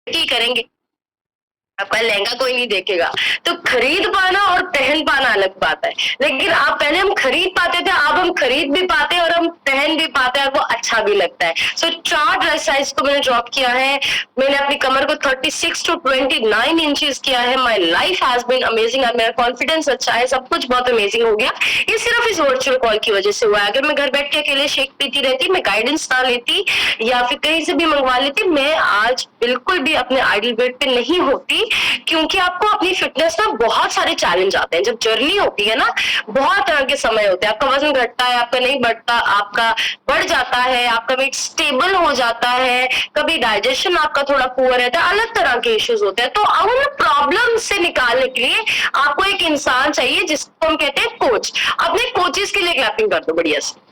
ही करेंगे, आपका लहंगा कोई नहीं देखेगा। तो खरीद पाना और पहन पाना अलग बात है। लेकिन आप पहले हम खरीद पाते थे, अब हम खरीद भी पाते हैं और हम पहन भी पाते हैं और वो अच्छा भी लगता है। सो 4 ड्रेस साइज को मैंने ड्रॉप किया है। मैंने अपनी कमर को 36 टू 29 इंचेस किया है। My life has been amazing. मेरा कॉन्फिडेंस अच्छा है, सब कुछ बहुत अमेजिंग हो गया। ये सिर्फ इस वर्चुअल कॉल की वजह से हुआ है। अगर मैं घर बैठ के अकेले शेक पीती रहती, मैं गाइडेंस ना लेती या फिर कहीं से भी मंगवा लेती, मैं आज बिल्कुल भी अपने आइडल वेट पे नहीं होती। क्योंकि आपको अपनी फिटनेस में बहुत सारे चैलेंज आते हैं। जब जर्नी होती है ना, बहुत तरह के समय होते हैं। आपका वजन घटता है, आपका नहीं बढ़ता, आपका बढ़ जाता है, आपका वेट स्टेबल हो जाता है, कभी डाइजेशन आपका थोड़ा पुअर रहता है, अलग तरह के इश्यूज होते हैं। तो उन प्रॉब्लम से निकालने के लिए आपको एक इंसान चाहिए जिसको हम कहते हैं कोच। अपने कोचेस के लिए क्लैपिंग कर दो बढ़िया से,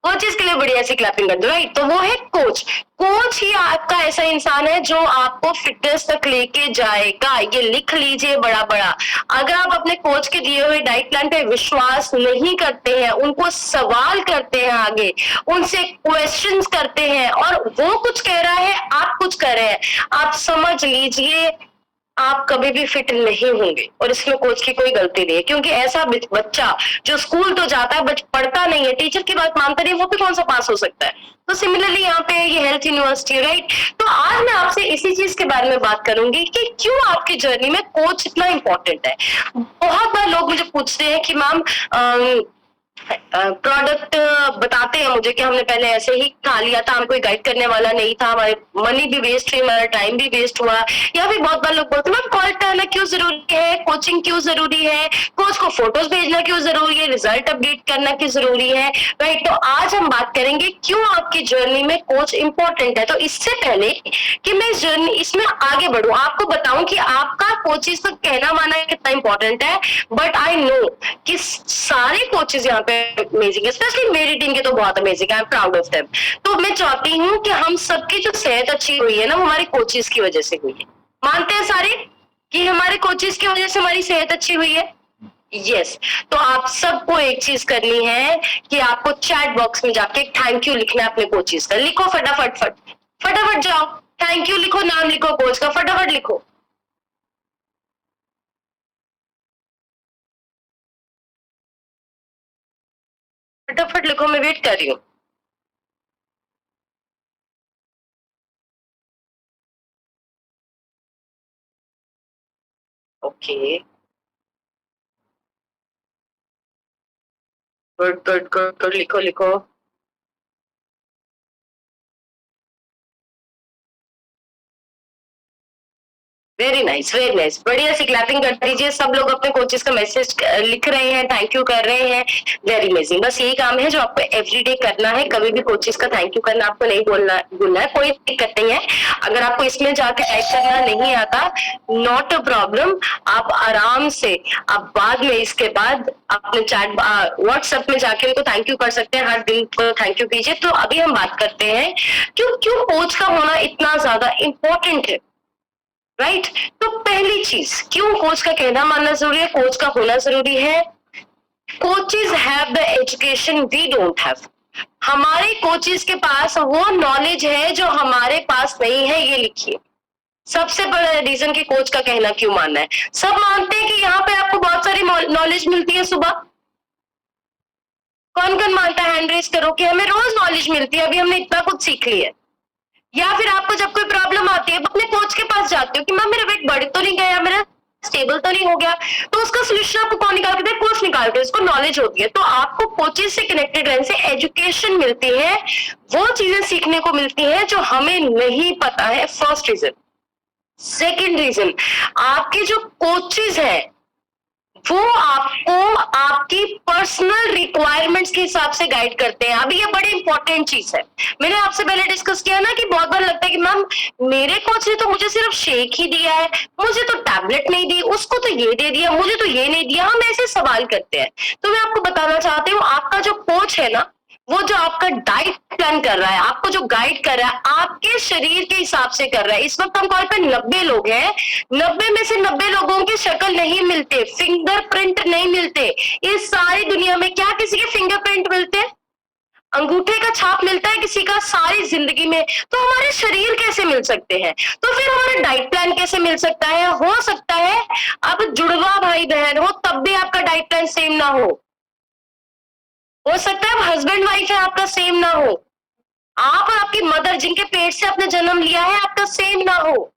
कोचेस के लिए बढ़िया सी क्लैपिंग कर दो, राइट। तो वो है कोच। कोच ही आपका ऐसा इंसान है जो आपको फिटनेस तक लेके जाएगा। ये लिख लीजिए बड़ा बड़ा। अगर आप अपने कोच के दिए हुए डाइट प्लान पे विश्वास नहीं करते हैं, उनको सवाल करते हैं, आगे उनसे क्वेश्चंस करते हैं और वो कुछ कह रहा है, आप कुछ कर रहे हैं, आप समझ लीजिए आप कभी भी फिट नहीं होंगे। और इसमें कोच की कोई गलती नहीं है, क्योंकि ऐसा बच्चा जो स्कूल तो जाता है बट पढ़ता नहीं है, टीचर की बात मानता नहीं, वो भी कौन सा पास हो सकता है। तो सिमिलरली यहाँ पे ये हेल्थ यूनिवर्सिटी, राइट। तो आज मैं आपसे इसी चीज के बारे में बात करूंगी कि क्यों आपकी जर्नी में कोच इतना इंपॉर्टेंट है। बहुत बार लोग मुझे पूछते हैं कि मैम प्रोडक्ट बताते हैं मुझे कि हमने पहले ऐसे ही खा लिया था, हम कोई गाइड करने वाला नहीं था, हमारे मनी भी वेस्ट हुई, हमारा टाइम भी वेस्ट हुआ। या फिर बहुत बार लोग बोलते हैं कॉल करना क्यों जरूरी है, कोचिंग क्यों जरूरी है, कोच को फोटोज भेजना क्यों जरूरी है, रिजल्ट अपडेट करना क्यों जरूरी है, राइट। तो आज हम बात करेंगे क्यों आपकी जर्नी में कोच इंपॉर्टेंट है। तो इससे पहले कि मैं इस जर्नी इसमें आगे बढ़ूं, आपको बताऊं कि आपका कोचेस का कहना माना कितना इंपॉर्टेंट है। बट आई नो कि सारे कोचेस यहाँ पे अमेजिंग है, स्पेशली मेरी टीम के तो बहुत अमेजिंग है, I am proud of them. तो मैं चाहती हूँ कि हम सबकी जो सेहत अच्छी हुई है ना, वो हमारे कोचेस की वजह से हुई है। मानते हैं सारे कि हमारे कोचेस की वजह से हमारी सेहत अच्छी हुई है। यस। तो आप सबको एक चीज करनी है कि आपको चैट बॉक्स में जाके थैंक यू लिखना है अपने कोचेस का। लिखो फटाफट फटाफट जाओ, थैंक यू लिखो, नाम लिखो कोच का, फटाफट लिखो। फटाफट लिखो, मैं वेट कर रही हूँ। Okay, good good good good, लिखो लिखो। वेरी नाइस, वेरी नाइस, बढ़िया सी क्लैपिंग कर दीजिए। सब लोग अपने कोचेस का मैसेज लिख रहे हैं, थैंक यू कर रहे हैं, वेरी अमेजिंग। बस यही काम है जो आपको एवरीडे करना है। कभी भी कोचेस का थैंक यू करना आपको नहीं भूलना है, कोई दिक्कत नहीं है। अगर आपको इसमें जाके टाइप करना नहीं आता, नॉट अ प्रॉब्लम, आप आराम से आप बाद में इसके बाद अपने चैट व्हाट्सएप में जाके उनको थैंक यू कर सकते हैं, हर दिन को थैंक यू कीजिए। तो अभी हम बात करते हैं क्यों क्यों कोच का होना इतना ज्यादा इंपॉर्टेंट है, राइट। तो पहली चीज, क्यों कोच का कहना मानना जरूरी है, कोच का होना जरूरी है। Coaches have the education we don't have. हमारे कोचेस के पास वो नॉलेज है जो हमारे पास नहीं है, ये लिखिए। सबसे बड़ा रीजन कि कोच का कहना क्यों मानना है। सब मानते हैं कि यहाँ पे आपको बहुत सारी नॉलेज मिलती है सुबह। कौन कौन मानता है, हैंड रेज करो कि हमें रोज नॉलेज मिलती है, अभी हमने इतना कुछ सीख लिया है। या फिर आपको जब कोई प्रॉब्लम आती है अपने कोच के पास जाते हो कि मैम मेरा वेट बढ़ तो नहीं गया, मेरा स्टेबल तो नहीं हो गया, तो उसका सोल्यूशन आपको कौन निकाल के दे, कोच निकाल के, उसको नॉलेज होती है। तो आपको कोचेस से कनेक्टेड रहने से एजुकेशन मिलती है, वो चीजें सीखने को मिलती है जो हमें नहीं पता है, फर्स्ट रीजन। सेकेंड रीजन, आपके जो कोचेस है वो आपको आपकी पर्सनल रिक्वायरमेंट्स के हिसाब से गाइड करते हैं। अभी ये बड़ी इंपॉर्टेंट चीज है, मैंने आपसे पहले डिस्कस किया ना कि बहुत बार लगता है कि मैम मेरे कोच ने तो मुझे सिर्फ शेक ही दिया है, मुझे तो टैबलेट नहीं दी, उसको तो ये दे दिया, मुझे तो ये नहीं दिया। हम ऐसे सवाल करते हैं। तो मैं आपको बताना चाहती हूँ, आपका जो कोच है ना, वो जो आपका डाइट प्लान कर रहा है, आपको जो गाइड कर रहा है, आपके शरीर के हिसाब से कर रहा है। इस वक्त हम कॉल पे 90 लोग हैं, 90 में से 90 लोगों की शक्ल नहीं मिलते, फिंगरप्रिंट नहीं मिलते। इस सारी दुनिया में क्या किसी के फिंगरप्रिंट मिलते हैं? अंगूठे का छाप मिलता है किसी का सारी जिंदगी में, तो हमारे शरीर कैसे मिल सकते हैं? तो फिर हमारा डाइट प्लान कैसे मिल सकता है? हो सकता है आप जुड़वा भाई बहन हो तब भी आपका डाइट प्लान सेम ना हो सकता है हस्बैंड वाइफ है आपका सेम ना हो, आप और आपकी मदर जिनके पेट से आपने जन्म लिया है आपका सेम ना हो।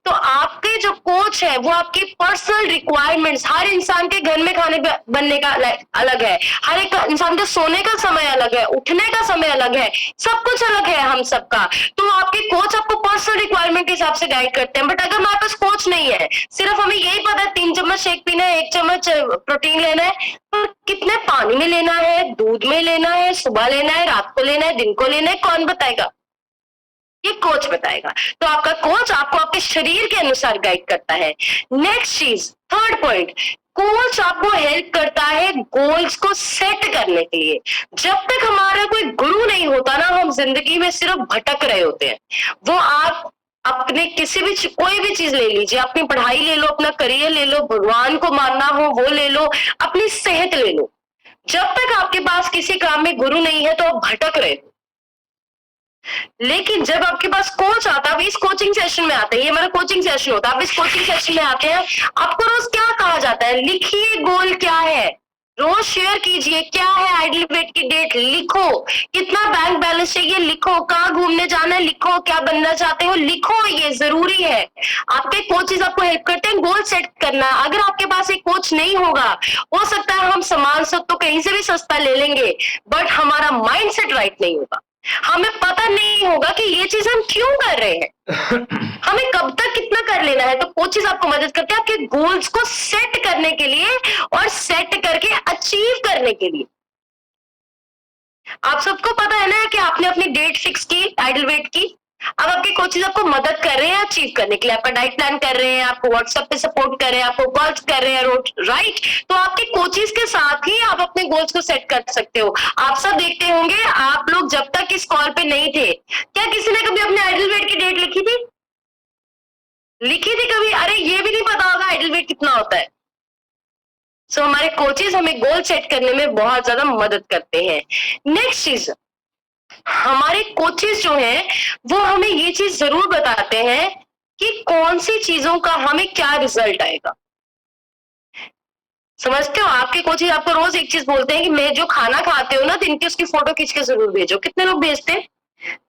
तो आपके जो कोच है वो आपकी पर्सनल रिक्वायरमेंट्स, हर इंसान के घर में खाने बनने का अलग है, हर एक इंसान के सोने का समय अलग है, उठने का समय अलग है, सब कुछ अलग है हम सबका। तो आपके कोच आपको पर्सनल रिक्वायरमेंट के हिसाब से गाइड करते हैं। बट अगर हमारे पास कोच नहीं है, सिर्फ हमें यही पता है 3 चम्मच शेक पीना है, 1 चम्मच प्रोटीन लेना है, तो कितने पानी में लेना है, दूध में लेना है, सुबह लेना है, रात को लेना है, दिन को लेना है, कौन बताएगा? ये कोच बताएगा। तो आपका कोच आपको आपके शरीर के अनुसार गाइड करता है। नेक्स्ट चीज, थर्ड पॉइंट, कोच आपको हेल्प करता है गोल्स को सेट करने के लिए। जब तक हमारा कोई गुरु नहीं होता ना, हम जिंदगी में सिर्फ भटक रहे होते हैं। वो आप अपने किसी भी कोई भी चीज ले लीजिए, अपनी पढ़ाई ले लो, अपना करियर ले लो, भगवान को मानना हो वो ले लो, अपनी सेहत ले लो, जब तक आपके पास किसी काम में गुरु नहीं है तो आप भटक रहे हो। लेकिन जब आपके पास कोच आता है, इस कोचिंग सेशन में आते हैं, ये हमारा कोचिंग सेशन होता है, आप इस कोचिंग सेशन में आते हैं, आपको रोज क्या कहा जाता है? लिखिए गोल क्या है, रोज शेयर कीजिए क्या है, आइडल वेट की डेट लिखो, कितना बैंक बैलेंस चाहिए लिखो, कहाँ घूमने जाना है लिखो, क्या बनना चाहते हो लिखो, ये जरूरी है। आपके कोचेस आपको हेल्प करते हैं गोल सेट करना। अगर आपके पास एक कोच नहीं होगा, हो सकता है हम सामान सब तो कहीं से भी सस्ता ले लेंगे, बट हमारा माइंड सेट राइट नहीं होगा, हमें पता नहीं होगा कि ये चीज हम क्यों कर रहे हैं, हमें कब तक कितना कर लेना है। तो कोचेस आपको मदद करते हैं आपके गोल्स को सेट करने के लिए और सेट करके अचीव करने के लिए। आप सबको पता है ना कि आपने अपनी डेट फिक्स की आइडल वेट की, अब आपके कोचेस आपको मदद कर रहे हैं अचीव करने के लिए, आपका डाइट प्लान कर रहे हैं, आपको व्हाट्सएप पे सपोर्ट कर रहे हैं, आपको कॉल्स कर रहे हैं राइट। तो आपके कोचेस के साथ ही आप अपने गोल्स को सेट कर सकते हो। आप सब देखते होंगे, आप लोग जब तक इस कॉल पे नहीं थे, क्या किसी ने कभी अपने आइडल वेट की डेट लिखी थी? लिखी थी कभी? अरे ये भी नहीं पता होगा आइडल वेट कितना होता है। सो हमारे कोचेस हमें गोल सेट करने में बहुत ज्यादा मदद करते हैं। नेक्स्ट चीज, हमारे कोचेस जो हैं वो हमें ये चीज जरूर बताते हैं कि कौन सी चीजों का हमें क्या रिजल्ट आएगा। समझते हो? आपके कोचेस आपको रोज एक चीज बोलते हैं कि मैं जो खाना खाते हो ना दिन की, उसकी फोटो खींच के जरूर भेजो। कितने लोग भेजते हैं?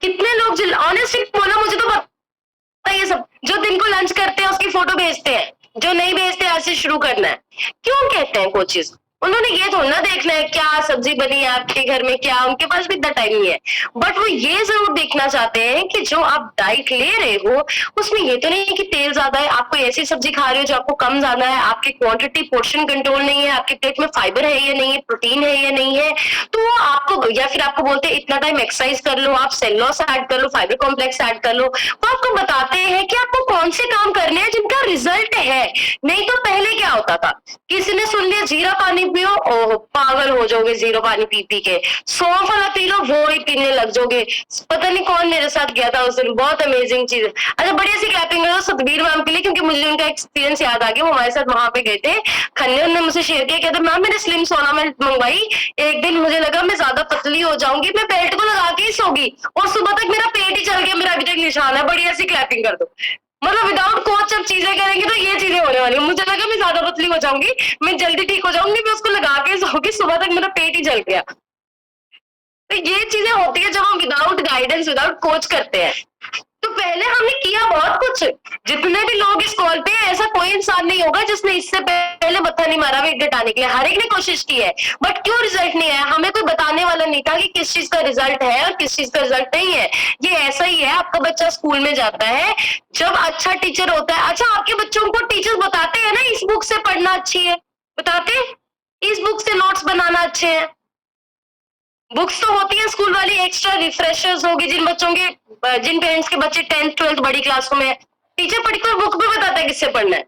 कितने लोग ऑनेस्टली बोलो, मुझे तो पता है ये सब, जो दिन को लंच करते हैं उसकी फोटो भेजते हैं, जो नहीं भेजते ऐसे शुरू करना है। क्यों कहते हैं कोचेस? उन्होंने ये थोड़ा ना देखना है क्या सब्जी बनी है आपके घर में, क्या, उनके पास भी इतना टाइम नहीं है, बट वो ये जरूर देखना चाहते हैं कि जो आप डाइट ले रहे हो उसमें ये तो नहीं है कि तेल ज्यादा है, आपको ऐसी सब्जी खा रहे हो जो आपको कम ज्यादा है, आपकी क्वांटिटी पोर्शन कंट्रोल नहीं है, आपके पेट में फाइबर है या नहीं है, प्रोटीन है या नहीं है। तो आपको, या फिर आपको बोलते हैं इतना टाइम एक्सरसाइज कर लो, आप सेल लॉस ऐड कर लो, फाइबर कॉम्प्लेक्स ऐड कर लो। वो आपको बताते हैं कि आपको कौन से काम करने हैं जिनका रिजल्ट है। नहीं तो पहले क्या होता था, किसी ने सुन लिया जीरा पानी पियो, ओह पागल हो जाओगे जीरो पानी पी पी के, सौंफ वाला पी लो वो ही पीने लग जाओगे। पता नहीं कौन मेरे साथ गया था उस दिन, बहुत अमेजिंग चीज। अच्छा बढ़िया सी क्लैपिंग करो सतबीर मैम के लिए, क्योंकि मुझे उनका एक्सपीरियंस याद आ गया। वो हमारे साथ वहां पे गए थे, खन्ने उन्होंने मुझे शेयर किया, कहते मैम मैंने स्लिम सोना में मंगवाई, एक दिन मुझे लगा मैं ज्यादा पतली हो जाऊंगी, मैं बेल्ट को लगा के ही सोगी और सुबह तक मेरा पेट ही चल गया, मेरा अभी तक निशान है। बढ़िया सी क्लैपिंग कर दो। मतलब विदाउट कोच जब चीजें करेंगे तो ये चीजें होने वाली। मुझे लगा मैं ज्यादा पतली हो जाऊंगी, मैं जल्दी ठीक हो जाऊंगी, मैं उसको लगा के सोऊंगी, सुबह तक मेरा पेट ही जल गया। तो ये चीजें होती है जब हम विदाउट गाइडेंस, विदाउट कोच करते हैं। तो पहले हमने किया बहुत कुछ, जितने भी लोग इस कॉल पे, ऐसा कोई इंसान नहीं होगा जिसने इससे पहले मत्था नहीं मारा वेट घटाने के लिए, हर एक ने कोशिश की है, बट क्यों रिजल्ट नहीं आया? हमें कोई बताने वाला नहीं था कि किस चीज का रिजल्ट है और किस चीज का रिजल्ट नहीं है। ये ऐसा ही है, आपका बच्चा स्कूल में जाता है, जब अच्छा टीचर होता है, अच्छा आपके बच्चों को टीचर्स बताते हैं ना इस बुक से पढ़ना अच्छी है, बताते इस बुक से नोट्स बनाना अच्छे हैं। बुक्स तो होती है स्कूल वाली, एक्स्ट्रा रिफ्रेशर्स होगी जिन बच्चों के, जिन पेरेंट्स के बच्चे 10th 12th बड़ी क्लासों में, टीचर पढ़कर बुक भी बताता है किससे पढ़ना है।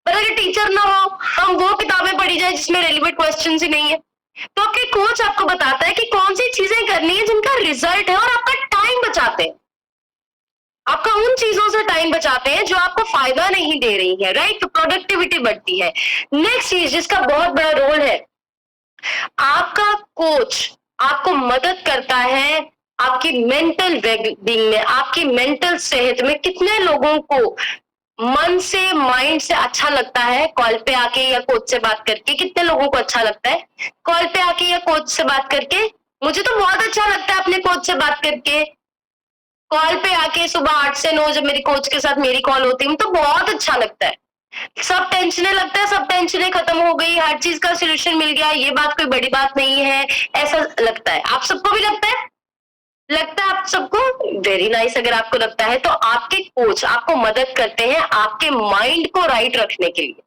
पर अगर टीचर ना हो, हम वो किताबें पढ़ी जाए जिसमें रेलिवेंट क्वेश्चंस ही नहीं है। तो आपके कोच आपको बताता है कि कौन सी चीजें करनी है जिनका रिजल्ट है और आपका टाइम बचाते हैं, आपका उन चीजों से टाइम बचाते हैं जो आपको फायदा नहीं दे रही है, राइट। तो प्रोडक्टिविटी बढ़ती है। नेक्स्ट चीज जिसका बहुत बड़ा रोल है आपका कोच आपको मदद करता है आपकी मेंटल वेलबींग में, आपकी मेंटल सेहत में। कितने लोगों को मन से, माइंड से अच्छा लगता है कॉल पे आके या कोच से बात करके? कितने लोगों को अच्छा लगता है कॉल पे आके या कोच से बात करके? मुझे तो बहुत अच्छा लगता है अपने कोच से बात करके। कॉल पे आके सुबह 8 से 9 जब मेरी कोच के साथ मेरी कॉल होती है तो बहुत अच्छा लगता है। सब टेंशनें लगता है, सब टेंशनें खत्म हो गई, हर चीज का सोल्यूशन मिल गया, ये बात कोई बड़ी बात नहीं है, ऐसा लगता है। आप सबको भी लगता है? लगता है आप सबको? Very nice. अगर आपको लगता है तो आपके कोच आपको मदद करते हैं आपके माइंड को राइट रखने के लिए,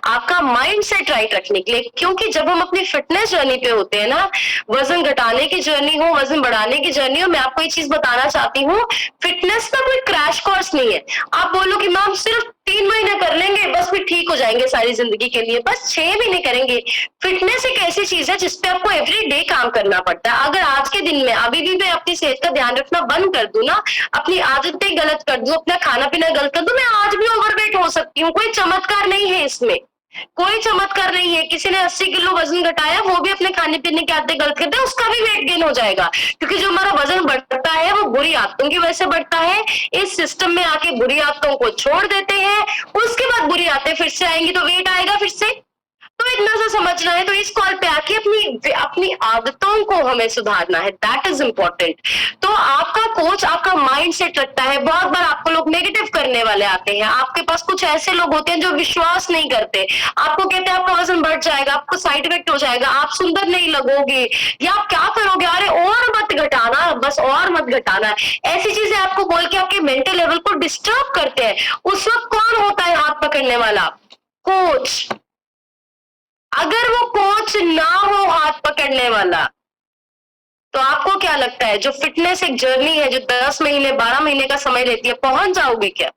आपका माइंड सेट राइट रखने के लिए। क्योंकि जब हम अपनी फिटनेस जर्नी पे होते हैं ना, वजन घटाने की जर्नी हो, वजन बढ़ाने की जर्नी हो, मैं आपको ये चीज बताना चाहती हूँ, फिटनेस का कोई क्रैश कोर्स नहीं है। आप बोलो कि मैम सिर्फ 3 महीने कर लेंगे बस फिर ठीक हो जाएंगे सारी जिंदगी के लिए, बस 6 महीने करेंगे। फिटनेस एक ऐसी चीज है जिसपे आपको एवरी डे काम करना पड़ता है। अगर आज के दिन में अभी भी मैं अपनी सेहत का ध्यान रखना बंद कर दूं ना, अपनी आदतें गलत कर दूं, अपना खाना पीना गलत कर दूं, मैं आज भी ओवरवेट हो सकती हूँ। कोई चमत्कार नहीं है इसमें, कोई चमत्कार नहीं है। किसी ने 80 किलो वजन घटाया, वो भी अपने खाने पीने की आदतें गलत करते हैं, उसका भी वेट गेन हो जाएगा। क्योंकि जो हमारा वजन बढ़ता है वो बुरी आदतों की वजह से बढ़ता है। इस सिस्टम में आके बुरी आदतों को छोड़ देते हैं, उसके बाद बुरी आदतें फिर से आएंगी तो वेट आएगा फिर से। तो इतना सा समझना है। तो इस कॉल पे आके अपनी अपनी आदतों को हमें सुधारना है, दैट इज इंपॉर्टेंट। तो आपका कोच आपका माइंड सेट रखता है। बहुत बार आपको लोग नेगेटिव करने वाले आते हैं, आपके पास कुछ ऐसे लोग होते हैं जो विश्वास नहीं करते, आपको कहते हैं आपका वजन बढ़ जाएगा, आपको साइड इफेक्ट हो जाएगा, आप सुंदर नहीं लगोगे, या आप क्या करोगे, अरे और मत घटाना, बस और मत घटाना। ऐसी चीजें आपको बोल के आपके मेंटल लेवल को डिस्टर्ब करते हैं। उस वक्त कौन होता है हाथ पकड़ने वाला? कोच। अगर वो कोच ना हो हाथ पकड़ने वाला, तो आपको क्या लगता है जो फिटनेस एक जर्नी है जो 10 महीने 12 महीने का समय लेती है, पहुंच जाओगे क्या?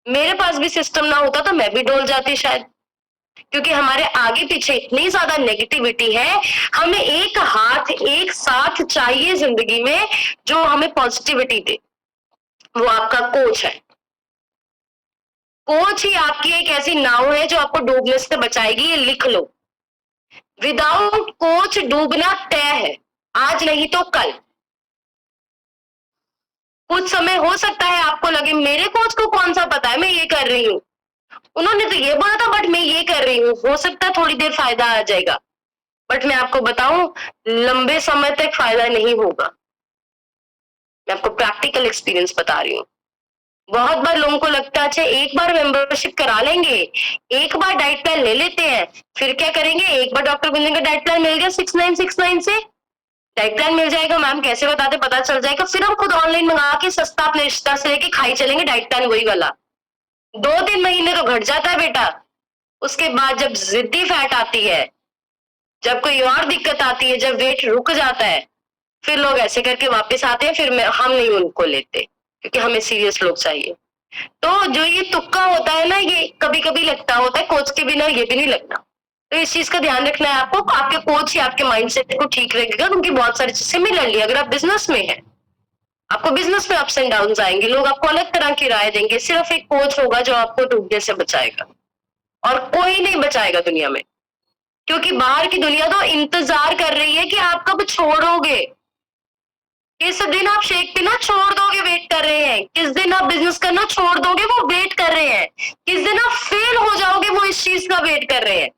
मेरे पास भी सिस्टम ना होता तो मैं भी डोल जाती शायद। क्योंकि हमारे आगे पीछे इतनी ज्यादा नेगेटिविटी है, हमें एक हाथ एक साथ चाहिए जिंदगी में जो हमें पॉजिटिविटी दे, वो आपका कोच है। कोच ही आपकी एक ऐसी नाव है जो आपको डूबने से बचाएगी, ये लिख लो। विदाउट कोच डूबना तय है, आज नहीं तो कल। कुछ समय हो सकता है आपको लगे मेरे कोच को कौन सा पता है, मैं ये कर रही हूँ, उन्होंने तो ये बोला था बट मैं ये कर रही हूँ। हो सकता है थोड़ी देर फायदा आ जाएगा, बट मैं आपको बताऊं लंबे समय तक फायदा नहीं होगा। मैं आपको प्रैक्टिकल एक्सपीरियंस बता रही हूँ। बहुत बार लोगों को लगता है अच्छा एक बार मेंबरशिप करा लेंगे, एक बार डाइट प्लान ले लेते हैं, फिर क्या करेंगे, एक बार डॉक्टर गुंजन का डाइट प्लान मिल गया 6969 से, डाइट प्लान मिल जाएगा, मैम कैसे बताते पता चल जाएगा, फिर हम खुद ऑनलाइन मंगा के सस्ता अपने रिश्ता से लेके खाई चलेंगे डाइट प्लान वही वाला। 2-3 महीने तो घट जाता है बेटा। उसके बाद जब जिद्दी फैट आती है, जब कोई और दिक्कत आती है, जब वेट रुक जाता है, फिर लोग ऐसे करके वापस आते हैं, फिर हम नहीं उनको लेते क्योंकि हमें सीरियस लोग चाहिए। तो जो ये तुक्का होता है ना, ये कभी कभी लगता होता है, कोच के बिना ये भी नहीं लगना। तो इस चीज का ध्यान रखना है आपको, आपके कोच ही आपके माइंडसेट को ठीक रखेगा। क्योंकि बहुत सारी चीजें सिमिलरली अगर आप बिजनेस में है, आपको बिजनेस में अप्स एंड डाउन आएंगे, लोग आपको अलग तरह की राय देंगे, सिर्फ एक कोच होगा जो आपको डूबने से बचाएगा, और कोई नहीं बचाएगा दुनिया में। क्योंकि बाहर की दुनिया तो इंतजार कर रही है कि आप कब छोड़ोगे, किस दिन आप शेक पीना छोड़ दोगे वेट कर रहे हैं, किस दिन आप बिजनेस करना छोड़ दोगे वो वेट कर रहे हैं, किस दिन आप फेल हो जाओगे वो इस चीज का वेट कर रहे हैं।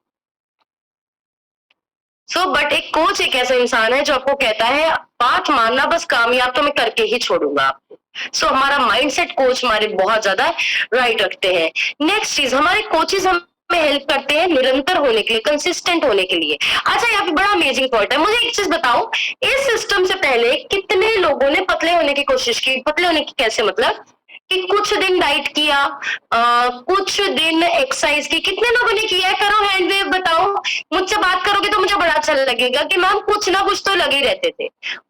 बट एक कोच एक ऐसा इंसान है जो आपको कहता है बात मानना, बस कामयाब तो मैं करके ही छोड़ूंगा आपको। हमारा माइंडसेट कोच हमारे बहुत ज्यादा राइट रखते हैं। नेक्स्ट चीज, हमारे कोचेस हमें हेल्प करते हैं निरंतर होने के लिए, कंसिस्टेंट होने के लिए। अच्छा यहाँ पे बड़ा अमेजिंग पॉइंट है, मुझे एक चीज बताओ, इस सिस्टम से पहले कितने लोगों ने पतले होने की कोशिश की? पतले होने की कैसे मतलब कि कुछ दिन डाइट किया, कुछ दिन एक्सरसाइज की, कितने लोगों ने किया है? करो हैंड वेव, बताओ। मुझसे बात करोगे तो मुझे बड़ा अच्छा लगेगा कि मैम कुछ ना कुछ तो लगे रहते थे।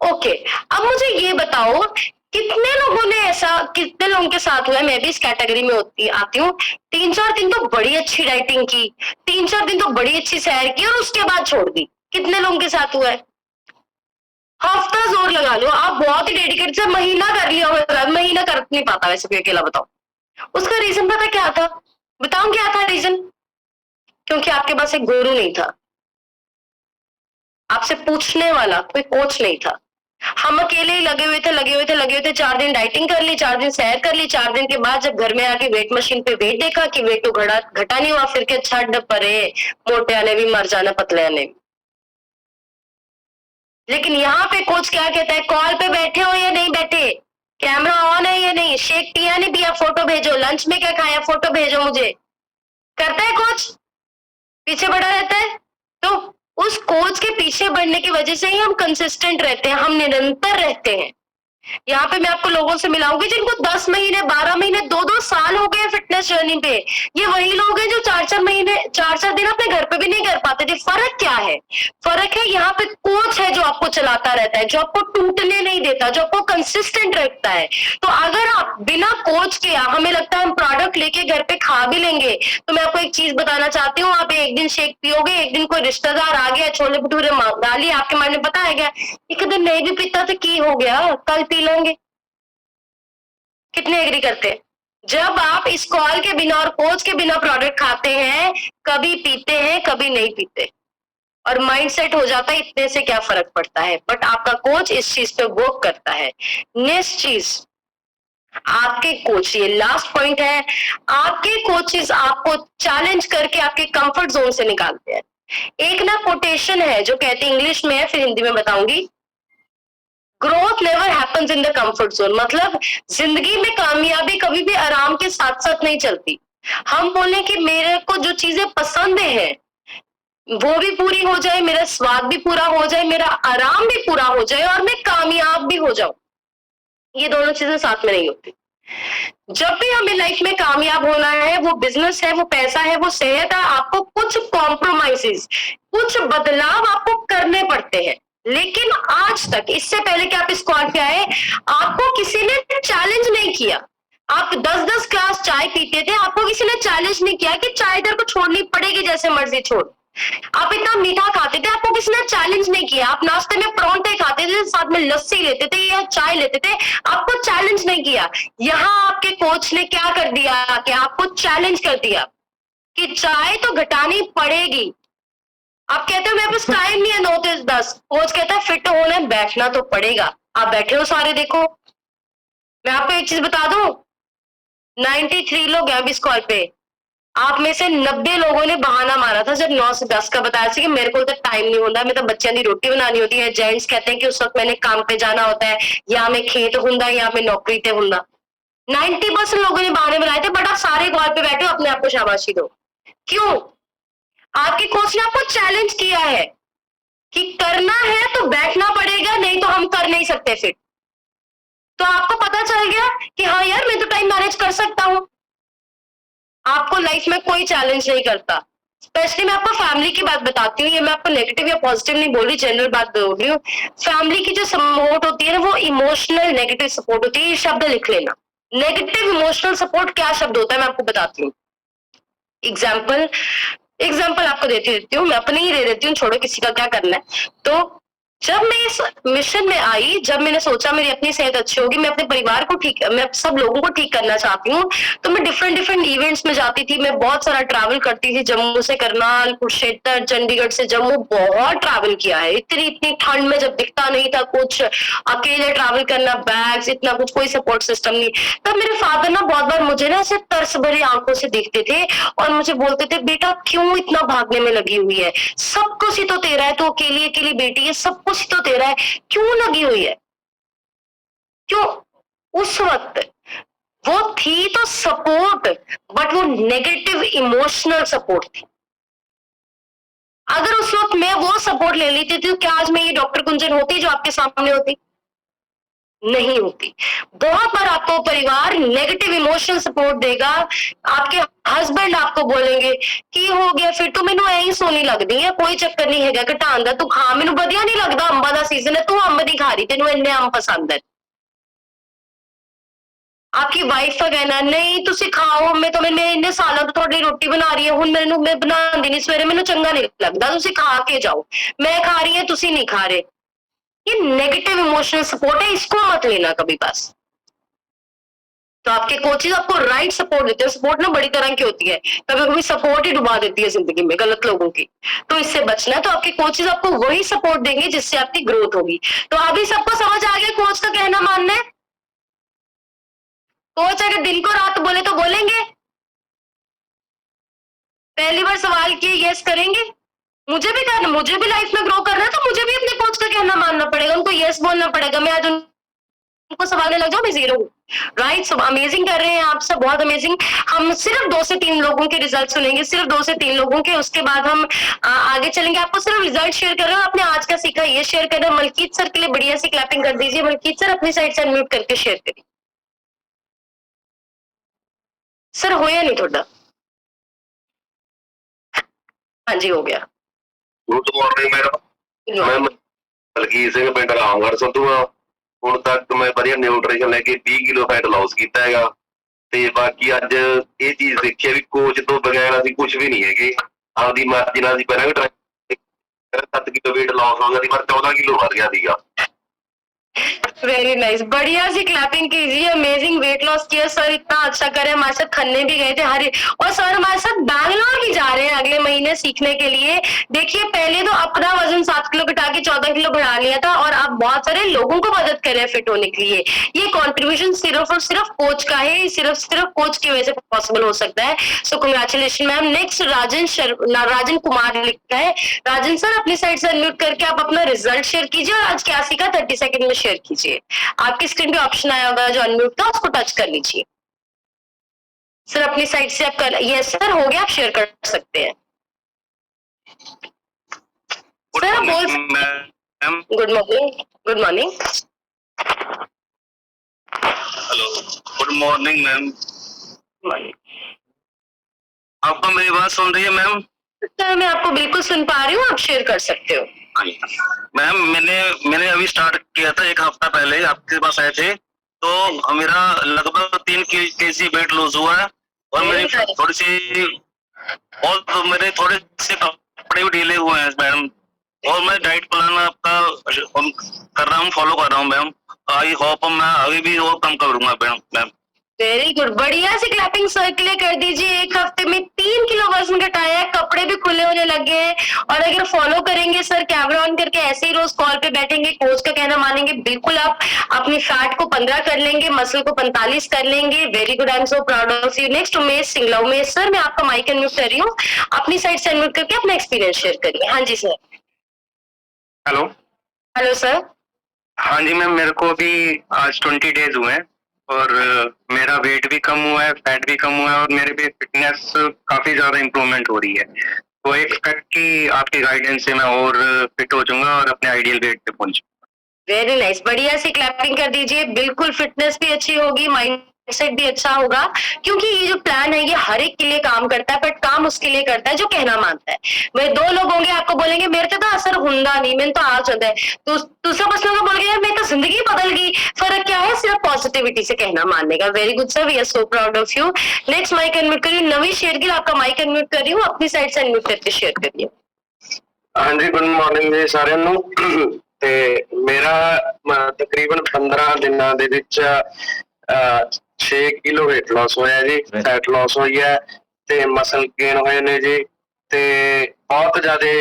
ओके, अब मुझे ये बताओ कितने लोगों ने ऐसा, कितने लोगों के साथ हुआ है, मैं भी इस कैटेगरी में आती हूँ, 3-4 दिन तो बड़ी अच्छी डाइटिंग की, 3-4 दिन तो बड़ी अच्छी सैर की और उसके बाद छोड़ दी। कितने लोगों के साथ हुआ है? हफ्ता जोर लगा लो, आप बहुत ही डेडिकेटेड से महीना कर लिया होगा, महीना कर नहीं पाता वैसे कोई अकेला, बताओ। उसका रीजन पता क्या था? बताऊं क्या था रीजन? क्योंकि आपके पास एक गुरु नहीं था। आपसे पूछने वाला कोई कोच नहीं था। हम अकेले ही लगे हुए थे। 4 दिन डाइटिंग कर ली, 4 दिन सैर कर ली, 4 दिन के बाद जब घर में आके वेट मशीन पे वेट देखा कि वेट तो घटा नहीं हुआ, फिर के छठ परे, मोटे आने भी मर जाना, पतले आने भी। लेकिन यहाँ पे कोच क्या कहता है, कॉल पे बैठे हो या नहीं बैठे, कैमरा ऑन है या नहीं, शेक पिया नहीं पिया फोटो भेजो, लंच में क्या खाया फोटो भेजो मुझे, करता है कोच, पीछे बढ़ा रहता है। तो उस कोच के पीछे बढ़ने की वजह से ही हम कंसिस्टेंट रहते हैं, हम निरंतर रहते हैं। यहाँ पे मैं आपको लोगों से मिलाऊंगी जिनको 10 महीने 12 महीने 2-2 साल हो गए फिटनेस जर्नी पे। ये वही लोग हैं जो 4-4 महीने 4-4 दिन अपने घर पे भी नहीं कर पाते थे। फर्क क्या है, फर्क है यहाँ पे कोच है जो आपको चलाता रहता है, जो आपको टूटने नहीं देता, जो आपको कंसिस्टेंट रखता है। तो अगर आप बिना कोच के, हमें लगता है हम प्रोडक्ट लेके घर पे खा भी लेंगे, तो मैं आपको एक चीज बताना चाहती हूँ, आप एक दिन शेक पियोगे, एक दिन कोई रिश्तेदार आ गया छोले भटूरे डालिए, आपके मन में पता है क्या, एक दिन नहीं भी पीता तो की हो गया, कल पी लेंगे। कितने एग्री करते हैं? जब आप इस कॉल के बिना और कोच के बिना प्रोडक्ट खाते हैं, कभी पीते हैं कभी नहीं पीते, और माइंड सेट हो जाता है इतने से क्या फर्क पड़ता है। बट आपका कोच इस चीज पे वर्क करता है। नेक्स्ट चीज, आपके कोच, ये लास्ट पॉइंट है, आपके कोचेस आपको चैलेंज करके आपके कंफर्ट जोन से निकालते हैं। एक ना कोटेशन है जो कहती है, इंग्लिश में है फिर हिंदी में बताऊंगी, growth never happens in the comfort zone. मतलब जिंदगी में कामयाबी कभी भी आराम के साथ साथ नहीं चलती। हम बोले कि मेरे को जो चीजें पसंद है वो भी पूरी हो जाए, मेरा स्वाद भी पूरा हो जाए, मेरा आराम भी पूरा हो जाए, और मैं कामयाब भी हो जाऊं, ये दोनों चीजें साथ में नहीं होती। जब भी हमें लाइफ में कामयाब होना है, वो बिजनेस है, वो पैसा है, वो सेहत है, आपको कुछ कॉम्प्रोमाइजेस, कुछ बदलाव आपको करने पड़ते हैं। लेकिन आज तक, इससे पहले कि आप इस कॉल पे आए, आपको किसी ने चैलेंज नहीं किया। आप 10-10 ग्लास चाय पीते थे, आपको किसी ने चैलेंज नहीं किया कि चाय इधर को छोड़नी पड़ेगी, जैसे मर्जी छोड़। आप इतना मीठा खाते थे, आपको किसी ने चैलेंज नहीं किया। आप नाश्ते में परांठे खाते थे, साथ में लस्सी लेते थे या चाय लेते थे, आपको चैलेंज नहीं किया। यहाँ आपके कोच ने क्या कर दिया कि आपको चैलेंज कर दिया कि चाय तो घटानी पड़ेगी। आप कहते हो मेरे पास टाइम नहीं है 9 से 10, कोच कहता है फिट होना है, बैठना तो पड़ेगा। आप बैठे हो सारे, देखो मैं आपको एक चीज बता दूं, 93 लोग हैं इस कॉल पे, आप में से 90 लोगों ने बहाना मारा था जब 9 से 10 का बताया कि मेरे को तो टाइम नहीं होता, मैं तो बच्चों की रोटी बनानी होती है। जेंट्स कहते हैं कि उस वक्त मैंने काम पे जाना होता है, या मैं खेत हुंदा या मैं नौकरी ते हुंदा। 90% लोगों ने बहाने बनाए थे, बट आप सारे कॉल पे बैठे हो, अपने आप को शाबाशी दो। क्यों? आपके कोच ने आपको चैलेंज किया है कि करना है तो बैठना पड़ेगा, नहीं तो हम कर नहीं सकते फिर। तो आपको पता चल गया कि हाँ यार, मैं तो टाइम मैनेज कर सकता हूं। आपको लाइफ में कोई चैलेंज नहीं करता। स्पेशली मैं आपको फैमिली की बात बताती हूँ, ये मैं आपको नेगेटिव या पॉजिटिव नहीं बोल रही, जनरल बात बोल रही हूँ। फैमिली की जो सपोर्ट होती है ना, वो इमोशनल नेगेटिव सपोर्ट होती है। ये शब्द लिख लेना, नेगेटिव इमोशनल सपोर्ट क्या शब्द होता है, मैं आपको बताती हूँ। एग्जाम्पल आपको देती हूँ, मैं अपनी ही दे देती हूँ, छोड़ो किसी का क्या करना है। तो जब मैं इस मिशन में आई, जब मैंने सोचा मेरी अपनी सेहत अच्छी होगी, मैं अपने परिवार को ठीक, मैं सब लोगों को ठीक करना चाहती हूँ, तो मैं डिफरेंट इवेंट्स में जाती थी। मैं बहुत सारा ट्रैवल करती थी, जम्मू से करनाल, कुरुक्षेत्र, चंडीगढ़ से जम्मू, बहुत ट्रैवल किया है। इतनी ठंड में जब दिखता नहीं था कुछ, अकेले ट्रैवल करना, बैग्स, इतना कुछ, कोई सपोर्ट सिस्टम नहीं। तब मेरे फादर ना बहुत बार मुझे ना ऐसे तरस भरी आंखों से देखते थे और मुझे बोलते थे, बेटा क्यों इतना भागने में लगी हुई है, सब कुछ ही तो तेरा है, तो अकेली बेटी है, सब कुछ तो तेरा है, क्यों लगी हुई है, क्यों? उस वक्त वो थी तो सपोर्ट, बट वो नेगेटिव इमोशनल सपोर्ट थी। अगर उस वक्त मैं वो सपोर्ट ले लेती थी, तो क्या आज मैं ये डॉक्टर कुंजन होती जो आपके सामने होती? नहीं होती। बहुत बार आपको परिवार नेगेटिव इमोशनल सपोर्ट देगा। आपके हस्बैंड आपको बोलेंगे कि हो गया फिर तो मैनू ऐ ही सोनी लगदी है, कोई चक्कर नहीं है घटाण दा, तू खा, मैनू वधिया नहीं लगता, अंबा दा सीजन है, तू अंब नहीं खा रही, तेनू इन्ने अंब पसंद है। आपकी वाइफ का कहना, नहीं तुसी खाओ, मैं तो मैं इन्ने सालों तो थोड़ी रोटी बना रही है, हुण मैनू मैं बनांदी नहीं सवेरे, मैनू चंगा नहीं लगता, तुसी खा के जाओ, मैं खा रही है तुसी नहीं खा रहे। ये नेगेटिव इमोशनल सपोर्ट है, इसको मत लेना कभी बस। तो आपके कोचेज आपको राइट सपोर्ट देते हैं। सपोर्ट ना बड़ी तरह की होती है, कभी कभी सपोर्ट ही डुबा देती है जिंदगी में गलत लोगों की। तो इससे बचना है, तो आपके कोचेज आपको वही सपोर्ट देंगे जिससे आपकी ग्रोथ होगी। तो अभी सबको समझ आ गया कोच का कहना मानना है। कोच अगर दिन को रात बोले तो बोलेंगे? पहली बार सवाल किए यस करेंगे? मुझे भी करना, मुझे भी लाइफ में ग्रो करना है, तो मुझे भी अपने कोच का कहना मानना पड़ेगा, उनको यस बोलना पड़ेगा। मैं आज उनको सवाल लग जाऊं, मैं जीरो हूँ। राइट, सब अमेजिंग कर रहे हैं आप सब, बहुत अमेजिंग। हम सिर्फ 2 से 3 लोगों के रिजल्ट सुनेंगे, सिर्फ 2 से 3 लोगों के, उसके बाद हम आगे चलेंगे। आपको सिर्फ रिजल्ट शेयर कर रहे हो, आपने आज का सीखा ये शेयर कर रहे हो। मलकीत सर के लिए बढ़िया सी क्लैपिंग कर दीजिए। मलकीत सर अपनी साइड से अनम्यूट करके शेयर करिए। सर हो या नहीं थोड़ा? हाँ जी हो गया। Good morning madam. मैं ਮਲਕੀਤ ਸਿੰਘ ਪਿੰਡ ਰਾਮਗੜ੍ਹ ਸੰਧੂ ਆ। ਹੁਣ ਤੱਕ ਮੈਂ ਵਧੀਆ ਨਿਊਟ੍ਰੀਸ਼ਨ ਲੈ ਕੇ 20 ਕਿਲੋ ਫੈਟ ਲਾਸ ਕੀਤਾ ਹੈਗਾ, ਤੇ ਬਾਕੀ ਅੱਜ ਇਹ ਚੀਜ਼ ਦੇਖੀ ਵੀ ਕੋਚ ਤੋਂ ਬਗੈਰ ਅਸੀਂ ਕੁਝ ਵੀ ਨਹੀਂ ਹੈਗੇ। ਆਪਦੀ ਮਰਜ਼ੀ ਨਾਲ ਅਸੀਂ ਪਹਿਲਾਂ ਵੀ 7 ਕਿਲੋ weight ਲਾਸ ਹੋ ਗਿਆ ਸੀ, ਪਰ 14 ਕਿਲੋ ਵੱਧ ਗਿਆ ਸੀਗਾ। वेरी नाइस, बढ़िया सी क्लैपिंग कीजिए। अमेजिंग वेट लॉस किया सर, इतना अच्छा करे। हमारे साथ खन्ने भी गए थे हरे, और सर हमारे साथ बैंगलोर भी जा रहे हैं अगले महीने सीखने के लिए। देखिए पहले तो अपना वजन 7 किलो घटा के 14 किलो बढ़ा लिया था, और आप बहुत सारे लोगों को मदद कर रहे हैं फिट होने के लिए। ये कॉन्ट्रीब्यूशन सिर्फ और सिर्फ कोच का है, सिर्फ कोच की वजह से पॉसिबल हो सकता है। So congratulation ma'am. Next Rajan Kumar लिखता है। राजन सर अपनी साइड से अनम्यूट करके आप अपना रिजल्ट शेयर कीजिए, और आज क्या सीखा 30 सेकंड में शेयर कीजिए। आपकी स्क्रीन पे ऑप्शन आया होगा जो अनम्यूट था, उसको टच कर लीजिए। सर अपनी साइड से आप कर, यस सर हो गया, आप शेयर कर सकते हैं। सर आप बोल, good morning. Good morning. Hello, good morning ma'am. आपको मेरी बात सुन रही है मैम? सर मैं आपको बिल्कुल सुन पा रही हूँ, आप शेयर कर सकते हो। मैम मैंने अभी स्टार्ट किया था, 1 हफ्ता पहले आपके पास आए थे, तो मेरा लगभग 3 केजी वेट लॉस हुआ है, और मेरी थोड़ी सी, और तो मेरे थोड़े से कपड़े भी ढीले हुए हैं मैडम, और मैं डाइट प्लान आपका कर रहा हूँ, फॉलो कर रहा हूँ मैम। आई होप मैं अभी भी और कम करूंगा मैम। वेरी गुड, बढ़िया सी क्लैपिंग सर के लिए कर दीजिए। 1 हफ्ते में 3 किलो वजन घटाया है, कपड़े भी खुले होने लगे हैं, और अगर फॉलो करेंगे सर, कैमरा ऑन करके ऐसे ही रोज कॉल पे बैठेंगे, कोच का कहना मानेंगे, बिल्कुल आप अपनी फैट को 15 कर लेंगे, मसल को 45 कर लेंगे। Very good, I am so proud of you. Next Umesh Singla. Umesh sir मैं आपका माइक अनम्यूट कर रही हूँ, अपनी साइड से अनम्यूट करके अपना एक्सपीरियंस शेयर करिए। हाँ जी सर। हेलो। Hello sir. हाँ जी मैम, मेरे को अभी आज 20 डेज हुए हैं, और मेरा वेट भी कम हुआ है, फैट भी कम हुआ है, और मेरे पे फिटनेस काफी ज्यादा इम्प्रूवमेंट हो रही है। तो एक्सपेक्ट कि आपकी गाइडेंस से मैं और फिट हो जाऊंगा और अपने आइडियल वेट पे पहुंचूंगा। वेरी नाइस, बढ़िया सी क्लैपिंग कर दीजिए। बिल्कुल फिटनेस भी अच्छी होगी, माइंड सेट भी अच्छा होगा, क्योंकि ये जो प्लान है ये हर एक के लिए काम करता है, बट काम उसके लिए करता है जो कहना मानता है। वह 2 लोग होंगे आपको बोलेंगे मेरे तो असर हुंदा नहीं, मैंने तो आज होता है, तो दूसरा पर्सन को बोलेंगे यार मेरी तो जिंदगी बदल गई। फर्क क्या है? सिर्फ पॉजिटिविटी से कहना मानने का। Very good sir, we are so proud of you. Next mic unmute करिए। नवी शेरगिल आपका माइक अनम्यूट कर रही हूँ, अपनी साइड से अनम्यूट करके शेयर करिए। हाँ जी, गुड मॉर्निंग जी ਸਾਰਿਆਂ ਨੂੰ। ਤੇ ਮੇਰਾ ਤਕਰੀਬਨ 15 ਦਿਨਾਂ ਦੇ ਵਿੱਚ 6 ਕਿਲੋ weight loss ਹੋਇਆ ਜੀ, फैट loss ਹੋਈ ਹੈ, ਤੇ ਮਸਲ ਗੇਨ ਹੋਏ ਨੇ ਜੀ, ਤੇ ਬਹੁਤ ਜ਼ਿਆਦਾ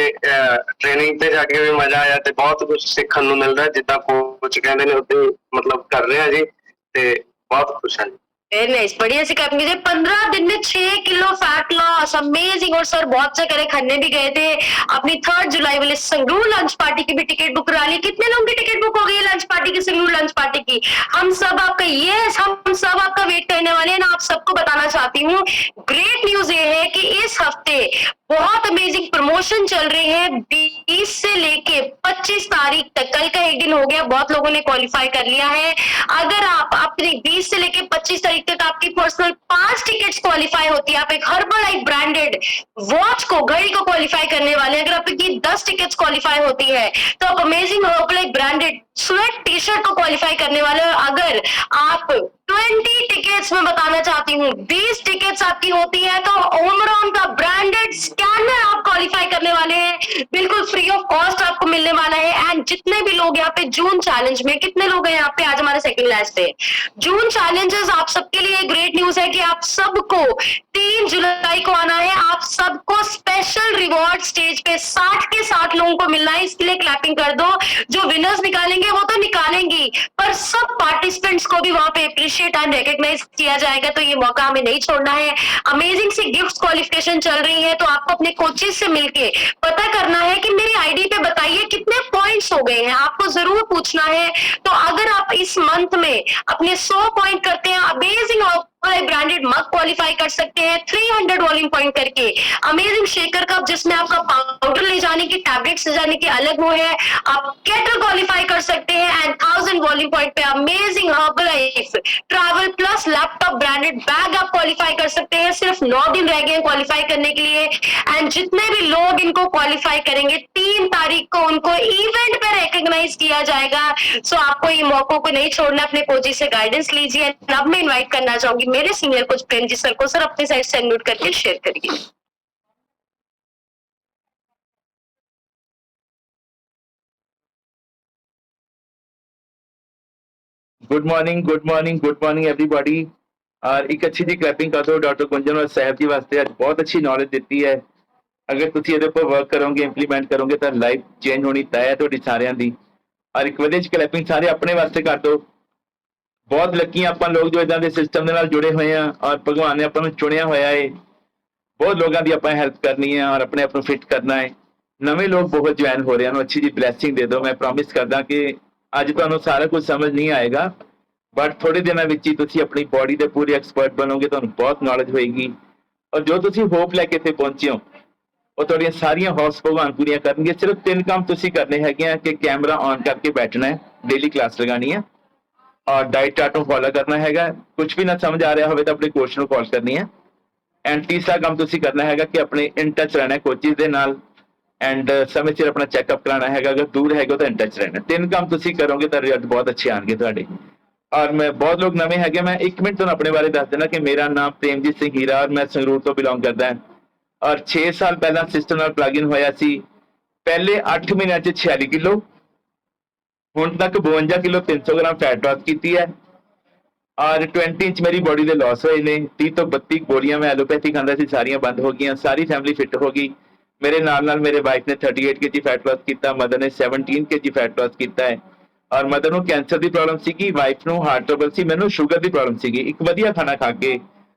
ਟ੍ਰੇਨਿੰਗ ਤੇ ਜਾ ਕੇ ਵੀ ਮਜ਼ਾ ਆਇਆ, ਤੇ ਬਹੁਤ ਕੁਝ ਸਿੱਖਣ ਨੂੰ ਮਿਲਦਾ, ਜਿੱਦਾਂ ਕੋਚ ਕਹਿੰਦੇ ਨੇ ਉਦਾਂ ਮਤਲਬ ਕਰ ਰਹੇ ਆ ਜੀ, ਤੇ ਬਹੁਤ ਖੁਸ਼ ਹਾਂ ਜੀ। वेरी नाइस, बढ़िया से कैप कीजिए। 15 दिन में 6 किलो फैट लॉस, अमेजिंग। और सर बहुत से करे, खन्ने भी गए थे, अपनी 3 जुलाई वाले संगरूर लंच पार्टी की भी टिकट बुक करा ली। कितने लोगों की टिकट बुक हो गई लंच पार्टी की, संगरूर लंच पार्टी की? हम सब आपका हम सब आपका वेट करने वाले हैं ना। आप सबको बताना चाहती हूँ, ग्रेट न्यूज ये है कि इस हफ्ते बहुत अमेजिंग प्रमोशन चल रही है। 20 से लेके 25 तारीख तक, कल का एक दिन हो गया, बहुत लोगों ने क्वालिफाई कर लिया है। अगर आप अपनी 20 से लेके 25 तारीख तक आपकी पर्सनल 5 टिकट्स क्वालिफाई होती है, आप एक हर्बलाइफ ब्रांडेड वॉच को, घड़ी को क्वालिफाई करने वाले हैं। अगर आपकी 10 टिकट्स क्वालिफाई होती है तो आप amazing Herbalife branded sweat T shirt को क्वालिफाई करने वाले हो। अगर आप 20 टिकट टिकट्स मैं बताना चाहती हूँ, 20 टिकट्स आपकी होती है तो ओमरॉन का ब्रांडेड स्कैनर आप क्वालिफाई करने वाले हैं, बिल्कुल फ्री ऑफ कॉस्ट आपको मिलने वाला है। एंड जितने भी लोग यहाँ पे जून चैलेंज में, कितने लोग हैं यहाँ पे, आज हमारे सेकंड लास्ट पे जून चैलेंजेस, आप सबके लिए ग्रेट न्यूज है कि आप सबको 3 जुलाई को आना है, आप सबको स्पेशल रिवॉर्ड स्टेज पे 60 के 60 लोगों को मिलना है, इसके लिए क्लैपिंग कर दो। जो विनर्स निकालेंगे वो तो निकालेंगी, पर सब पार्टिसिपेंट्स को भी वहां पे अप्रिशिएट एंड रिकॉग्नाइज किया जाएगा, तो ये मौका हमें नहीं छोड़ना है। अमेजिंग सी गिफ्ट क्वालिफिकेशन चल रही है, तो आपको अपने कोचेस से मिलके पता करना है कि मेरी आईडी पे बताइए कितने पॉइंट्स हो गए हैं, आपको जरूर पूछना है। तो अगर आप इस मंथ में अपने 100 पॉइंट करते हैं, अमेजिंग ब्रांडेड मग क्वालिफाई कर सकते हैं, 300 वॉल्यूम पॉइंट करके अमेजिंग शेकर कप जिसमें आपका पाउडर ले जाने की, टैबलेट्स ले जाने की अलग वो है, आप केटल क्वालिफाई कर सकते हैं एंड 1000 वॉल्यूम पॉइंट पे amazing Herbalife travel plus laptop branded bag आप क्वालिफाई कर सकते हैं। सिर्फ 9 दिन रह गए क्वालिफाई करने के लिए एंड जितने भी लोग इनको क्वालिफाई करेंगे 3 तारीख को उनको इवेंट पे रिकॉग्नाइज किया जाएगा। सो आपको ये मौकों को नहीं छोड़ना, अपने कोच से गाइडेंस लीजिए। अब मैं इन्वाइट करना चाहूंगी मेरे senior coach Prem ji sir को, सर अपने साइड से अनम्यूट करके शेयर करिए। Good morning everybody. और एक अच्छी जी क्लैपिंग कर दो डॉक्टर गुंजन और साहब जी वास्ते, आज बहुत अच्छी नॉलेज दी है। अगर तुम ये पर वर्क करोगे, इंप्लीमेंट करोगे तो लाइफ चेंज होनी तय है थोड़ी सारिਆਂ ਦੀ। और एक वधिया जी क्लैपिंग सारे अपने वास्ते कर दो। बहुत लकी ਆਪਾਂ लोग जो इदां ਦੇ सिस्टम ਦੇ ਨਾਲ जुड़े हुए हैं और भगवान ने ਆਪਾਂ ਨੂੰ चुनिया होया है। बहुत लोगों की ਆਪਾਂ हेल्प करनी है और अपने आप को फिट करना है। नवे लोग बहुत ज्वाइन हो रहे हैं, अच्छी जी ब्लैसिंग दे दो। मैं प्रॉमिस करदा कि ਅੱਜ ਤੁਹਾਨੂੰ ਸਾਰਾ ਕੁਝ ਸਮਝ ਨਹੀਂ ਆਏਗਾ, ਬਟ ਥੋੜੇ ਦਿਨਾਂ ਵਿੱਚ ਹੀ ਤੁਸੀਂ ਆਪਣੀ ਬੋਡੀ ਦੇ ਪੂਰੇ ਐਕਸਪਰਟ ਬਣੋਗੇ, ਤੁਹਾਨੂੰ ਬਹੁਤ ਨੌਲੇਜ ਹੋਏਗੀ। ਔਰ ਜੋ ਤੁਸੀਂ ਹੋਪ ਲੈ ਕੇ ਇੱਥੇ ਪਹੁੰਚੇ ਹੋ ਉਹ ਤੁਹਾਡੀਆਂ ਸਾਰੀਆਂ ਹੌਸ ਭਗਵਾਨ ਪੂਰੀਆਂ ਕਰਨਗੇ। ਸਿਰਫ 3 ਕੰਮ ਤੁਸੀਂ ਕਰਨੇ ਹੈਗੇ ਆ ਕਿ ਕੈਮਰਾ ਔਨ ਕਰਕੇ ਬੈਠਣਾ ਹੈ, ਡੇਲੀ ਕਲਾਸ ਲਗਾਣੀ ਹੈ और डाइट चार्ट ਨੂੰ फॉलो करना हैगा। कुछ भी ना समझ आ रहा हो तो अपने कोच ਨੂੰ कॉल करनी है। एंड तीसरा काम ਤੁਸੀਂ करना हैगा कि अपने इन टच रहना है कोचेस ਦੇ ਨਾਲ एंड समय सिर अपना चैकअप कराना हैगा। अगर दूर हैगा तो इन टच रहना। 3 काम ਤੁਸੀਂ करोगे तो रिजल्ट बहुत अच्छे आएंगे ਤੁਹਾਡੇ। और मैं बहुत लोग नवे हैगे, मैं 1 मिनट ਤੁਹਾਨੂੰ अपने बारे दस देना कि मेरा नाम प्रेमजीत सिंह हीरा और मैं संगरूर तो बिलोंग करता है। और 6 साल पहला सिस्टम ਨਾਲ प्लग इन होया सी। पहले 8 महीनों 46 किलो, ਹੁਣ तक 52 किलो 300 ग्राम फैट लॉस की है। और 20 इंच मेरी बॉडी के लॉस हुए ने। 30 तो 32 गोलियां मैं एलोपैथी खाता सी, सारियां बंद हो गई। सारी फैमिली फिट हो गई। मेरे नाल मेरे वाइफ ने 38 kg फैट लॉस किया, मदर ने 17 kg फैट लॉस किया है। और मदर को कैंसर की प्रॉब्लम सी, वाइफ को हार्ट ट्रबल सी, मैनू शुगर की प्रॉब्लम सी। एक वधिया खाना खा के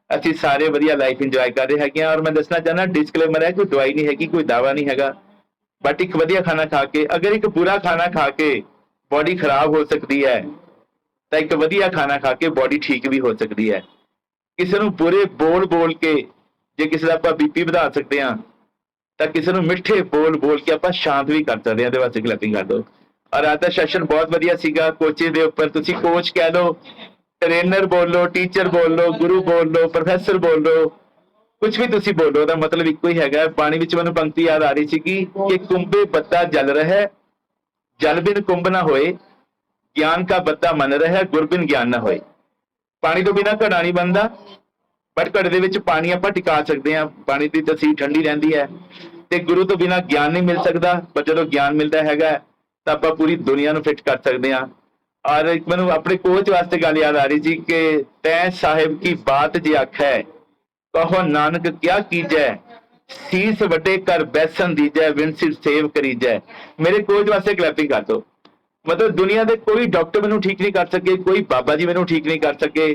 असी सारे वधिया लाइफ इंजॉय कर रहे हैं। और मैं दसना चाहना डिस्कलेमर है, कोई दवाई नहीं हैगी, कोई दावा नहीं हैगा, बट एक वधिया खाना खा के, अगर एक बुरा खाना खा के बॉडी खराब हो सकती है तो एक वधिया खाना खा के बॉडी ठीक भी हो सकती है। किसी को बुरे बोल बोल के जे किसी का आप बीपी बढ़ा सकते हैं तो किसी को मिठे बोल बोल के आप शांत भी कर सकते हैं। वास्ते क्लैपिंग कर दो। और आज का सैशन बहुत वधिया सीगा। कोचेस के उपर तुसी कोच कह लो, ट्रेनर बोल लो, टीचर बोल लो, गुरु बोल लो, प्रोफैसर बोल लो, कुछ भी तुसी बोलो, तो मतलब एक ही है। पानी में मैंने पंक्ति याद आ रही थी कि कुंभे बत्ता जल रहा है, जल बिन कुंभ ना होए, ज्ञान का बत्ता मन रहा, गुर बिन ज्ञान ना होए। पानी तो बिना घड़ा नहीं बनता, बट घड़े दे विच पानी आपां टिका सकते हैं। पानी की तसीर ठंडी रहती है। तो गुरु तो बिना ज्ञान नहीं मिल सकता, पर जो ज्ञान मिलता है तो आप पूरी दुनिया को फिट कर सकते हैं। और एक मैनू अपने कोच वास्ते गल याद आ रही थी कि तैं साहिब की बात जे आखै, कहो नानक क्या कीजै, सीस वटे कर बैसन दीजै, विनसिर सेव करीजै। मेरे कोच वास्ते क्लैपिंग कर दो। मतलब दुनिया के कोई डॉक्टर मैनू ठीक नहीं कर सके, कोई बाबा जी मैनू ठीक नहीं कर सके,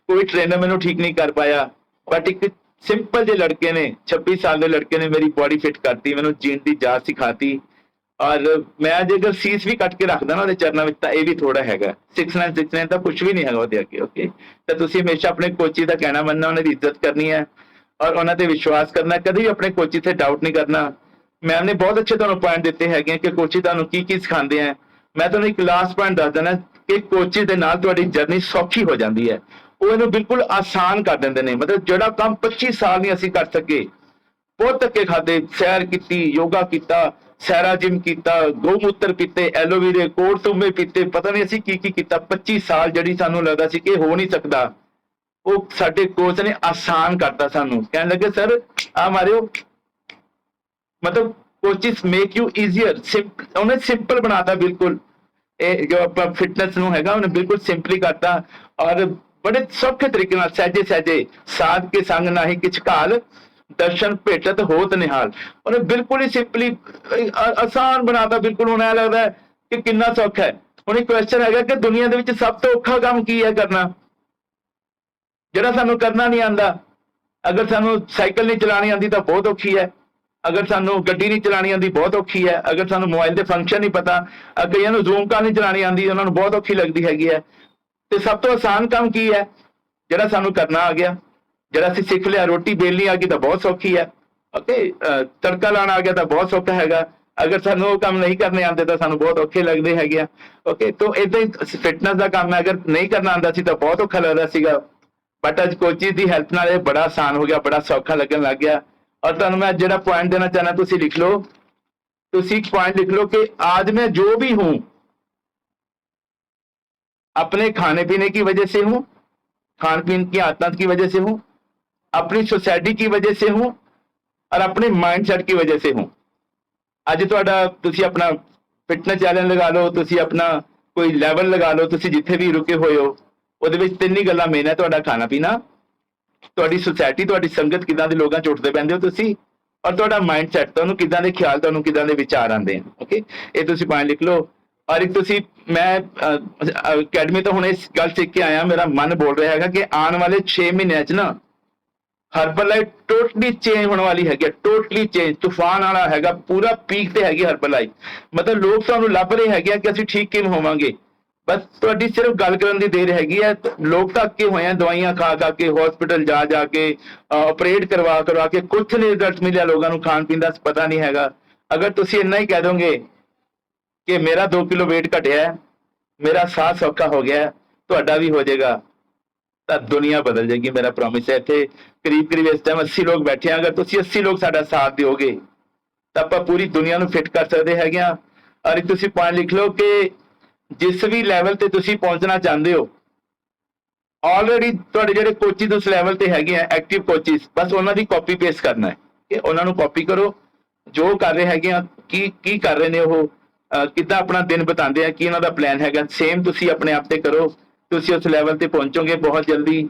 कोई ट्रेनर मैनू ठीक नहीं कर पाया, बट एक सिंपल जे लड़के ने, 26 साल के लड़के ने मेरी बॉडी फिट करती, मैनू जीण की जाच सिखाती। और मैं जेकर सीस भी कट के रखदा ना चरणों में, तो यह भी थोड़ा है। 6'9" तो कुछ भी नहीं है ਉਹਦੇ ਅੱਗੇ। ओके, तो तुसीं हमेशा अपने कोची का कहना मनना, उन्हें इज्जत करनी है और उन्होंने विश्वास करना। कभी भी अपने कोची से डाउट नहीं करना। मैम ने बहुत अच्छे तुहानू पॉइंट दिते हैं कि कोची तुहानू की सिखाते हैं। मैं तुहानू एक लास्ट पॉइंट दस देना कि कोची के नाल तुहाडी जर्नी सौखी हो जाती है। वो इन्हू बिल्कुल आसान कर देंगे ने। मतलब जोड़ा काम 25 साल नहीं असीं कर सके, बहुत धक्के खाते, सैर की, योगा किया, सैरा जिम किया, गौमूत्र पीते, एलोवेरे, कोड़ तुम्बे पीते, पता नहीं असीं की किया। 25 साल जड़ी सानू लगता सी कि हो नहीं सकता, ਉਹ ਸਾਡੇ ਕੋਚ ਨੇ ਆਸਾਨ ਕਰਤਾ ਸਾਨੂੰ, ਕਹਿਣ ਲੱਗੇ ਸਰ ਆ ਮਾਰਿਓ, ਮਤਲਬ ਕੋਚਿਸ ਮੇਕ ਯੂ ਈਜ਼ੀਅਰ, ਉਹਨੇ ਸਿੰਪਲ ਬਣਾਤਾ ਬਿਲਕੁਲ। ਇਹ ਜੋ ਆਪਾਂ ਫਿਟਨੈਸ ਨੂੰ ਹੈਗਾ ਉਹਨੇ ਬਿਲਕੁਲ ਸਿੰਪਲੀ ਕਰਤਾ, ਔਰ ਬੜੇ ਸੌਖੇ ਤਰੀਕੇ ਨਾਲ ਸਹਿਜੇ ਸਹਿਜੇ ਸਾਧ ਕੇ ਸੰਗ ਨਾਹੀ ਕਿਛ ਘਾਲ, ਦਰਸ਼ਨ ਭੇਟਤ ਹੋਤ ਨਿਹਾਲ। ਉਹਨੇ ਬਿਲਕੁਲ ਹੀ ਸਿੰਪਲੀ ਆਸਾਨ ਬਣਾਤਾ ਬਿਲਕੁਲ। ਹੁਣ ਐ ਲੱਗਦਾ ਹੈ ਕਿ ਕਿੰਨਾ ਸੌਖਾ ਹੈ। ਹੁਣ ਇੱਕ ਕੁਐਸਚਨ ਹੈਗਾ ਕਿ ਦੁਨੀਆ ਦੇ ਵਿੱਚ ਸਭ ਤੋਂ ਔਖਾ ਕੰਮ ਕੀ ਹੈ ਕਰਨਾ, ਜਿਹੜਾ ਸਾਨੂੰ ਕਰਨਾ ਨਹੀਂ ਆਉਂਦਾ। ਅਗਰ ਸਾਨੂੰ ਸਾਈਕਲ ਨਹੀਂ ਚਲਾਣੀ ਆਉਂਦੀ ਤਾਂ ਬਹੁਤ ਔਖੀ ਹੈ, ਅਗਰ ਸਾਨੂੰ ਗੱਡੀ ਨਹੀਂ ਚਲਾਣੀ ਆਉਂਦੀ ਬਹੁਤ ਔਖੀ ਹੈ, ਅਗਰ ਸਾਨੂੰ ਮੋਬਾਈਲ ਦੇ ਫੰਕਸ਼ਨ ਨਹੀਂ ਪਤਾ, ਕਈਆਂ ਨੂੰ ਜ਼ੂਮ ਕਾਲ ਨਹੀਂ ਚਲਾਣੀ ਆਉਂਦੀ, ਉਹਨਾਂ ਨੂੰ ਬਹੁਤ ਔਖੀ ਲੱਗਦੀ ਹੈਗੀ ਹੈ। ਤੇ ਸਭ ਤੋਂ ਆਸਾਨ ਕੰਮ ਕੀ ਹੈ, ਜਿਹੜਾ ਸਾਨੂੰ ਕਰਨਾ ਆ ਗਿਆ, ਜਿਹੜਾ ਅਸੀਂ ਸਿੱਖ ਲਿਆ। ਰੋਟੀ ਬੇਲਣੀ ਆ ਗਈ ਤਾਂ ਬਹੁਤ ਸੌਖੀ ਹੈ, ਓਕੇ, ਤੜਕਾ ਲਾਉਣਾ ਆ ਗਿਆ ਤਾਂ ਬਹੁਤ ਸੌਖਾ ਹੈਗਾ। ਅਗਰ ਸਾਨੂੰ ਉਹ ਕੰਮ ਨਹੀਂ ਕਰਨੇ ਆਉਂਦੇ ਤਾਂ ਸਾਨੂੰ ਬਹੁਤ ਔਖੇ ਲੱਗਦੇ ਹੈਗੇ ਆ, ਓਕੇ। ਤਾਂ ਏਦਾਂ ਹੀ ਫਿਟਨੈਸ ਦਾ ਕੰਮ ਹੈ, ਅਗਰ ਨਹੀਂ ਕਰਨਾ ਆਉਂਦਾ ਸੀ ਤਾਂ ਬਹੁਤ ਔਖਾ ਲੱਗਦਾ ਸੀਗਾ, ਬਟ ਅੱਜ ਕੋਚਿਸ ਦੀ ਹੈਲਪ ਨਾਲ ਇਹ ਬੜਾ ਆਸਾਨ ਹੋ ਗਿਆ, ਬੜਾ ਸੌਖਾ ਲੱਗਣ ਲੱਗ ਗਿਆ। और ਤੁਹਾਨੂੰ मैं ਜਿਹੜਾ पॉइंट देना चाहना तुसी लिख लो, तुसी एक पॉइंट लिख लो कि आज मैं जो भी हूं अपने खाने पीने की वजह से हूं, खान पीन की आदत की वजह से हूं, अपनी सोसाइटी की वजह से हूं, और अपने माइंडसेट की वजह से हूं। ਅੱਜ ਤੁਹਾਡਾ ਤੁਸੀਂ ਆਪਣਾ ਫਿਟਨੈਸ ਚੈਲੰਜ ਲਗਾ ਲਓ, ਤੁਸੀਂ ਆਪਣਾ ਕੋਈ ਲੈਵਲ ਲਗਾ ਲਓ, ਤੁਸੀਂ ਜਿੱਥੇ ਵੀ ਰੁਕੇ ਹੋਏ ਹੋ ਉਹਦੇ ਵਿੱਚ ਤਿੰਨ ਹੀ ਗੱਲਾਂ ਮੇਨ ਹੈ, ਤੁਹਾਡਾ ਖਾਣਾ ਪੀਣਾ, ਤੁਹਾਡੀ ਸੁਸਾਇਟੀ, ਤੁਹਾਡੀ ਸੰਗਤ, ਕਿਦਾਂ ਦੇ ਲੋਕਾਂ 'ਚ ਉੱਠਦੇ ਪੈਂਦੇ ਹੋ ਤੁਸੀਂ, ਔਰ ਤੁਹਾਡਾ ਮਾਈਂਡ ਸੈਟ, ਤੁਹਾਨੂੰ ਕਿਦਾਂ ਦੇ ਖਿਆਲ, ਤੁਹਾਨੂੰ ਕਿਦਾਂ ਦੇ ਵਿਚਾਰ ਆਉਂਦੇ ਹਨ, ਓਕੇ। ਇਹ ਤੁਸੀਂ ਪੁਆਇੰਟ ਲਿਖ ਲਓ। ਔਰ ਇੱਕ ਤੁਸੀਂ, ਮੈਂ ਅਕੈਡਮੀ ਤੋਂ ਹੁਣ ਇਸ ਗੱਲ ਸਿੱਖ ਕੇ ਆਇਆ, ਮੇਰਾ ਮਨ ਬੋਲ ਰਿਹਾ ਹੈਗਾ ਕਿ ਆਉਣ ਵਾਲੇ 6 ਮਹੀਨਿਆਂ 'ਚ ਨਾ ਹਰਬਲ ਟੋਟਲੀ ਚੇਂਜ ਹੋਣ ਵਾਲੀ ਹੈਗੀ, ਟੋਟਲੀ ਚੇਂਜ, ਤੂਫਾਨ ਵਾਲਾ ਹੈਗਾ, ਪੂਰਾ ਪੀਕ ਤੇ ਹੈਗੀ ਹਰਬਲ। ਮਤਲਬ ਲੋਕ ਤੁਹਾਨੂੰ ਲੱਭ ਰਹੇ ਹੈਗੇ ਕਿ ਅਸੀਂ ਠੀਕ ਕਿਵੇਂ ਹੋਵਾਂਗੇ, ਬਸ ਤੁਹਾਡੀ ਸਿਰਫ ਗੱਲ ਕਰਨ ਦੀ ਦੇਰ ਹੈਗੀ ਹੈ। ਲੋਕ ਥੱਕੇ ਹੋਏ ਆ ਦਵਾਈਆਂ ਖਾ ਖਾ ਕੇ, ਹਸਪੀਟਲ ਜਾ ਜਾ ਕੇ, ਆਪਰੇਟ ਕਰਵਾ ਕੇ, ਕੁਛ ਨਹੀਂ ਰਿਜ਼ਲਟ ਮਿਲਿਆ ਲੋਕਾਂ ਨੂੰ, ਖਾਣ ਪੀਣ ਦਾ ਪਤਾ ਨਹੀਂ ਹੈਗਾ। ਅਗਰ ਤੁਸੀਂ ਇੰਨਾ ਹੀ ਕਹਿ ਦੋਗੇ ਕਿ ਮੇਰਾ 2 ਕਿਲੋ weight ਘਟਿਆ, ਮੇਰਾ ਸਾਹ ਸੌਖਾ ਹੋ ਗਿਆ, ਤੁਹਾਡਾ ਵੀ ਹੋ ਜਾਏਗਾ, ਤਾਂ ਦੁਨੀਆ ਬਦਲ ਜਾਏਗੀ, ਮੇਰਾ ਪ੍ਰੋਮਿਸ ਹੈ। ਇੱਥੇ ਕਰੀਬ ਇਸ ਟਾਈਮ 80 ਲੋਕ ਬੈਠੇ ਆ, ਅਗਰ ਤੁਸੀਂ 80 ਲੋਕ ਸਾਡਾ ਸਾਥ ਦਿਓਗੇ ਤਾਂ ਆਪਾਂ ਪੂਰੀ ਦੁਨੀਆ ਨੂੰ ਫਿੱਟ ਕਰ ਸਕਦੇ ਹੈਗੇ ਆ। ਔਰ ਇੱਕ ਤੁਸੀਂ ਪੁਆਇੰਟ ਲਿਖ ਲਓ ਕਿ ਜਿਸ ਵੀ ਲੈਵਲ ਤੇ ਤੁਸੀਂ ਪਹੁੰਚਣਾ ਚਾਹੁੰਦੇ ਹੋ, ਆਲਰੇਡੀ ਤੁਹਾਡੇ ਜਿਹੜੇ ਕੋਚਿਸ ਉਸ ਲੈਵਲ ਤੇ ਹੈਗੇ ਆ, ਐਕਟਿਵ ਕੋਚਿਸ, ਬਸ ਉਹਨਾਂ ਦੀ ਕਾਪੀ ਪੇਸਟ ਕਰਨਾ ਹੈ ਕਿ ਉਹਨਾਂ ਨੂੰ ਕਾਪੀ ਕਰੋ, ਜੋ ਕਰ ਰਹੇ ਹੈਗੇ ਆ, ਕੀ ਕਰ ਰਹੇ ਨੇ ਉਹ, ਕਿੱਦਾਂ ਆਪਣਾ ਦਿਨ ਬਿਤਾਉਂਦੇ ਆ, ਕੀ ਇਹਨਾਂ ਦਾ ਪਲਾਨ ਹੈਗਾ, ਸੇਮ ਤੁਸੀਂ ਆਪਣੇ ਆਪ ਤੇ ਕਰੋ, ਤੁਸੀਂ ਉਸ ਲੈਵਲ ਤੇ ਪਹੁੰਚੋਗੇ ਬਹੁਤ ਜਲਦੀ।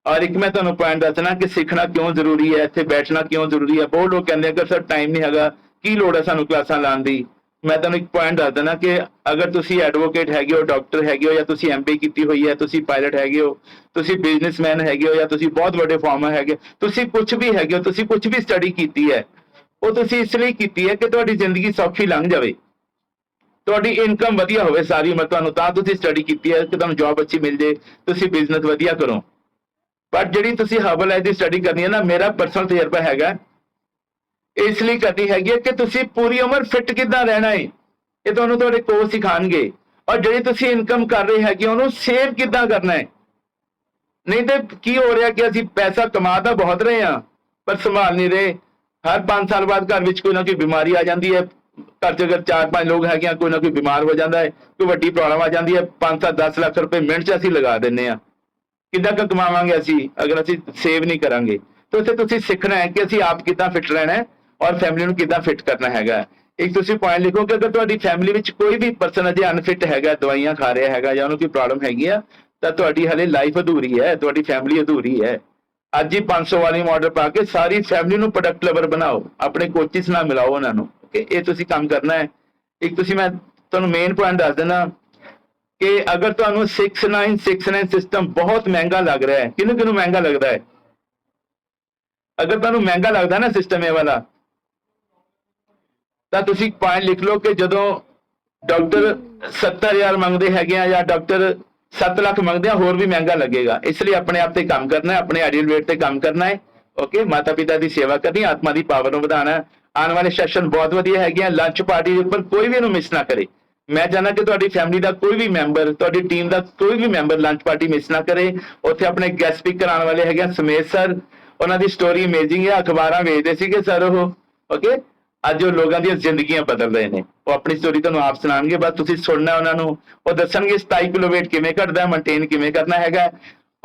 ਔਰ ਇੱਕ ਮੈਂ ਤੁਹਾਨੂੰ ਪੁਆਇੰਟ ਦੱਸਣਾ ਕਿ ਸਿੱਖਣਾ ਕਿਉਂ ਜ਼ਰੂਰੀ ਹੈ, ਇੱਥੇ ਬੈਠਣਾ ਕਿਉਂ ਜ਼ਰੂਰੀ ਹੈ। ਬਹੁਤ ਲੋਕ ਕਹਿੰਦੇ ਅਗਰ ਸਰ ਟਾਈਮ ਨਹੀਂ ਹੈਗਾ, ਕੀ ਲੋੜ ਹੈ ਸਾਨੂੰ ਕਲਾਸਾਂ ਲਾਉਣ ਦੀ। ਮੈਂ ਤੁਹਾਨੂੰ ਇੱਕ ਪੁਆਇੰਟ ਦੱਸ ਦੇਣਾ ਕਿ ਅਗਰ ਤੁਸੀਂ ਐਡਵੋਕੇਟ ਹੈਗੇ ਹੋ, ਡਾਕਟਰ ਹੈਗੇ ਹੋ, ਜਾਂ ਤੁਸੀਂ MBA ਕੀਤੀ ਹੋਈ ਹੈ, ਤੁਸੀਂ ਪਾਇਲਟ ਹੈਗੇ ਹੋ, ਤੁਸੀਂ ਬਿਜ਼ਨਸਮੈਨ ਹੈਗੇ ਹੋ, ਜਾਂ ਤੁਸੀਂ ਬਹੁਤ ਵੱਡੇ ਫਾਰਮਰ ਹੈਗੇ, ਤੁਸੀਂ ਕੁਝ ਵੀ ਹੈਗੇ ਹੋ, ਤੁਸੀਂ ਕੁਝ ਵੀ ਸਟੱਡੀ ਕੀਤੀ ਹੈ, ਉਹ ਤੁਸੀਂ ਇਸ ਲਈ ਕੀਤੀ ਹੈ ਕਿ ਤੁਹਾਡੀ ਜ਼ਿੰਦਗੀ ਸੌਖੀ ਲੰਘ ਜਾਵੇ, ਤੁਹਾਡੀ ਇਨਕਮ ਵਧੀਆ ਹੋਵੇ ਸਾਰੀ ਉਮਰ, ਤੁਹਾਨੂੰ ਤਾਂ ਤੁਸੀਂ ਸਟੱਡੀ ਕੀਤੀ ਹੈ ਕਿ ਤੁਹਾਨੂੰ ਜੌਬ ਅੱਛੀ ਮਿਲ ਜੇ, ਤੁਸੀਂ ਬਿਜ਼ਨਸ ਵਧੀਆ ਕਰੋ। ਬਟ ਜਿਹੜੀ ਤੁਸੀਂ ਹਰਬਲ ਲਾਈਫ ਦੀ ਸਟੱਡੀ ਕਰਨੀ ਹੈ ਨਾ, ਮੇਰਾ ਪਰਸਨਲ ਤਜਰਬਾ ਹੈਗਾ, ਇਸ ਲਈ ਕਰਨੀ ਹੈਗੀ ਹੈ ਕਿ ਤੁਸੀਂ ਪੂਰੀ ਉਮਰ ਫਿੱਟ ਕਿੱਦਾਂ ਰਹਿਣਾ ਹੈ, ਇਹ ਤੁਹਾਨੂੰ ਤੁਹਾਡੇ ਕੋਚ ਸਿਖਾਉਣਗੇ। ਔਰ ਜਿਹੜੀ ਤੁਸੀਂ ਇਨਕਮ ਕਰ ਰਹੇ ਹੈਗੇ ਉਹਨੂੰ ਸੇਵ ਕਿੱਦਾਂ ਕਰਨਾ ਹੈ। ਨਹੀਂ ਤੇ ਕੀ ਹੋ ਰਿਹਾ ਕਿ ਅਸੀਂ ਪੈਸਾ ਕਮਾ ਤਾਂ ਬਹੁਤ ਰਹੇ ਹਾਂ ਪਰ ਸੰਭਾਲ ਨਹੀਂ ਰਹੇ। ਹਰ 5 ਸਾਲ ਬਾਅਦ ਘਰ ਵਿੱਚ ਕੋਈ ਨਾ ਕੋਈ ਬਿਮਾਰੀ ਆ ਜਾਂਦੀ ਹੈ, ਘਰ 'ਚ ਅਗਰ 4-5 ਲੋਕ ਹੈਗੇ ਆ, ਕੋਈ ਨਾ ਕੋਈ ਬਿਮਾਰ ਹੋ ਜਾਂਦਾ ਹੈ, ਕੋਈ ਵੱਡੀ ਪ੍ਰੋਬਲਮ ਆ ਜਾਂਦੀ ਹੈ, 5-10 ਲੱਖ ਰੁਪਏ ਮਿੰਟ 'ਚ ਅਸੀਂ ਲਗਾ ਦਿੰਦੇ ਆ। ਕਿੱਦਾਂ ਕੁ ਕਮਾਵਾਂਗੇ ਅਸੀਂ ਅਗਰ ਅਸੀਂ ਸੇਵ ਨਹੀਂ ਕਰਾਂਗੇ। ਤਾਂ ਉੱਥੇ ਤੁਸੀਂ ਸਿੱਖਣਾ ਹੈ ਕਿ ਅਸੀਂ ਆਪ ਕਿੱਦਾਂ ਫਿੱਟ ਰਹਿਣਾ ਹੈ ਔਰ ਫੈਮਿਲੀ ਨੂੰ ਕਿੱਦਾਂ ਫਿੱਟ ਕਰਨਾ ਹੈਗਾ। ਇੱਕ ਤੁਸੀਂ ਪੁਆਇੰਟ ਲਿਖੋ ਕਿ ਅਗਰ ਤੁਹਾਡੀ ਫੈਮਿਲੀ ਵਿੱਚ ਕੋਈ ਵੀ ਪਰਸਨ ਅਜੇ ਅਨਫਿਟ ਹੈਗਾ, ਦਵਾਈਆਂ ਖਾ ਰਿਹਾ ਹੈਗਾ ਜਾਂ ਉਹਨੂੰ ਕੋਈ ਪ੍ਰੋਬਲਮ ਹੈਗੀ ਆ, ਤਾਂ ਤੁਹਾਡੀ ਹਲੇ ਲਾਈਫ ਅਧੂਰੀ ਹੈ, ਤੁਹਾਡੀ ਫੈਮਿਲੀ ਅਧੂਰੀ ਹੈ। ਅੱਜ ਹੀ 500 ਵਾਲੀ ਆਰਡਰ ਪਾ ਕੇ ਸਾਰੀ ਫੈਮਿਲੀ ਨੂੰ ਪ੍ਰੋਡਕਟ ਲਵਰ ਬਣਾਓ, ਆਪਣੇ ਕੋਚਿਸ ਨਾਲ ਮਿਲਾਓ ਉਹਨਾਂ ਨੂੰ, ਓਕੇ। ਇਹ ਤੁਸੀਂ ਕੰਮ ਕਰਨਾ ਹੈ। ਇੱਕ ਤੁਸੀਂ, ਮੈਂ ਤੁਹਾਨੂੰ ਮੇਨ ਪੁਆਇੰਟ ਦੱਸ ਦੇਣਾ ਕਿ ਅਗਰ ਤੁਹਾਨੂੰ 6969 ਸਿਸਟਮ ਬਹੁਤ ਮਹਿੰਗਾ ਲੱਗ ਰਿਹਾ ਹੈ, ਕਿਹਨੂੰ ਮਹਿੰਗਾ ਲੱਗਦਾ ਹੈ, ਅਗਰ ਤੁਹਾਨੂੰ ਮਹਿੰਗਾ ਲੱਗਦਾ ਨਾ ਸਿਸਟਮ ਇਹ ਵਾਲਾ, ਤਾਂ ਤੁਸੀਂ ਪੁਆਇੰਟ ਲਿਖ ਲਓ ਕਿ ਜਦੋਂ ਡਾਕਟਰ 70,000 ਮੰਗਦੇ ਹੈਗੇ ਆ ਜਾਂ ਡਾਕਟਰ 7 ਲੱਖ ਮੰਗਦੇ ਆ, ਹੋਰ ਵੀ ਮਹਿੰਗਾ ਲੱਗੇਗਾ। ਇਸ ਲਈ ਆਪਣੇ ਆਪ ਤੇ ਕੰਮ ਕਰਨਾ ਹੈ, ਆਪਣੇ ਆਈਡੀਅਲ ਵੇਟ ਤੇ ਕੰਮ ਕਰਨਾ ਹੈ, ਓਕੇ। ਮਾਤਾ ਪਿਤਾ ਦੀ ਸੇਵਾ ਕਰਨੀ, ਆਤਮਾ ਦੀ ਪਾਵਰ ਨੂੰ ਵਧਾਉਣਾ। ਆਉਣ ਵਾਲੇ ਸੈਸ਼ਨ ਬਹੁਤ ਵਧੀਆ ਹੈਗੇ ਆ, ਲੰਚ ਪਾਰਟੀ ਦੇ ਉੱਪਰ ਕੋਈ ਵੀ ਇਹਨੂੰ ਮਿਸ ਨਾ ਕਰੇ। ਮੈਂ ਚਾਹੁੰਦਾ ਕਿ ਤੁਹਾਡੀ ਫੈਮਿਲੀ ਦਾ ਕੋਈ ਵੀ ਮੈਂਬਰ, ਤੁਹਾਡੀ ਟੀਮ ਦਾ ਕੋਈ ਵੀ ਮੈਂਬਰ ਲੰਚ ਪਾਰਟੀ ਮਿਸ ਨਾ ਕਰੇ। ਉੱਥੇ ਆਪਣੇ ਗੈਸਟ ਸਪੀਕਰ ਆਉਣ ਵਾਲੇ ਹੈਗੇ ਆ, ਸਮੇਤ ਸਰ, ਉਹਨਾਂ ਦੀ ਸਟੋਰੀ ਅਮੇਜ਼ਿੰਗ ਹੈ, ਅਖਬਾਰਾਂ ਵੇਚਦੇ ਸੀਗੇ ਸਰ ਉਹ, ਓਕੇ। ਅੱਜ ਉਹ ਲੋਕਾਂ ਦੀਆਂ ਜ਼ਿੰਦਗੀਆਂ ਬਦਲ ਰਹੇ ਨੇ, ਉਹ ਆਪਣੀ ਸਟੋਰੀ ਤੁਹਾਨੂੰ ਆਪ ਸੁਣਾਉਣਗੇ, ਬਸ ਤੁਸੀਂ ਸੁਣਨਾ ਉਹਨਾਂ ਨੂੰ। ਉਹ ਦੱਸਣਗੇ 27 ਕਿਲੋ weight ਕਿਵੇਂ ਘਟਦਾ, ਮੇਨਟੇਨ ਕਿਵੇਂ ਕਰਨਾ ਹੈਗਾ।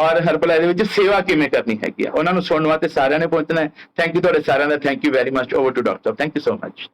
ਔਰ ਹਰਬਲ ਦੇ ਵਿੱਚ ਸੇਵਾ ਕਿਵੇਂ ਕਰਨੀ ਹੈਗੀ ਆ ਉਹਨਾਂ ਨੂੰ ਸੁਣਨ ਵਾਸਤੇ ਸਾਰਿਆਂ ਨੇ ਪਹੁੰਚਣਾ ਹੈ। ਥੈਂਕ ਯੂ ਤੁਹਾਡੇ ਸਾਰਿਆਂ ਦਾ, thank you very much. Over to doctor, thank you so much.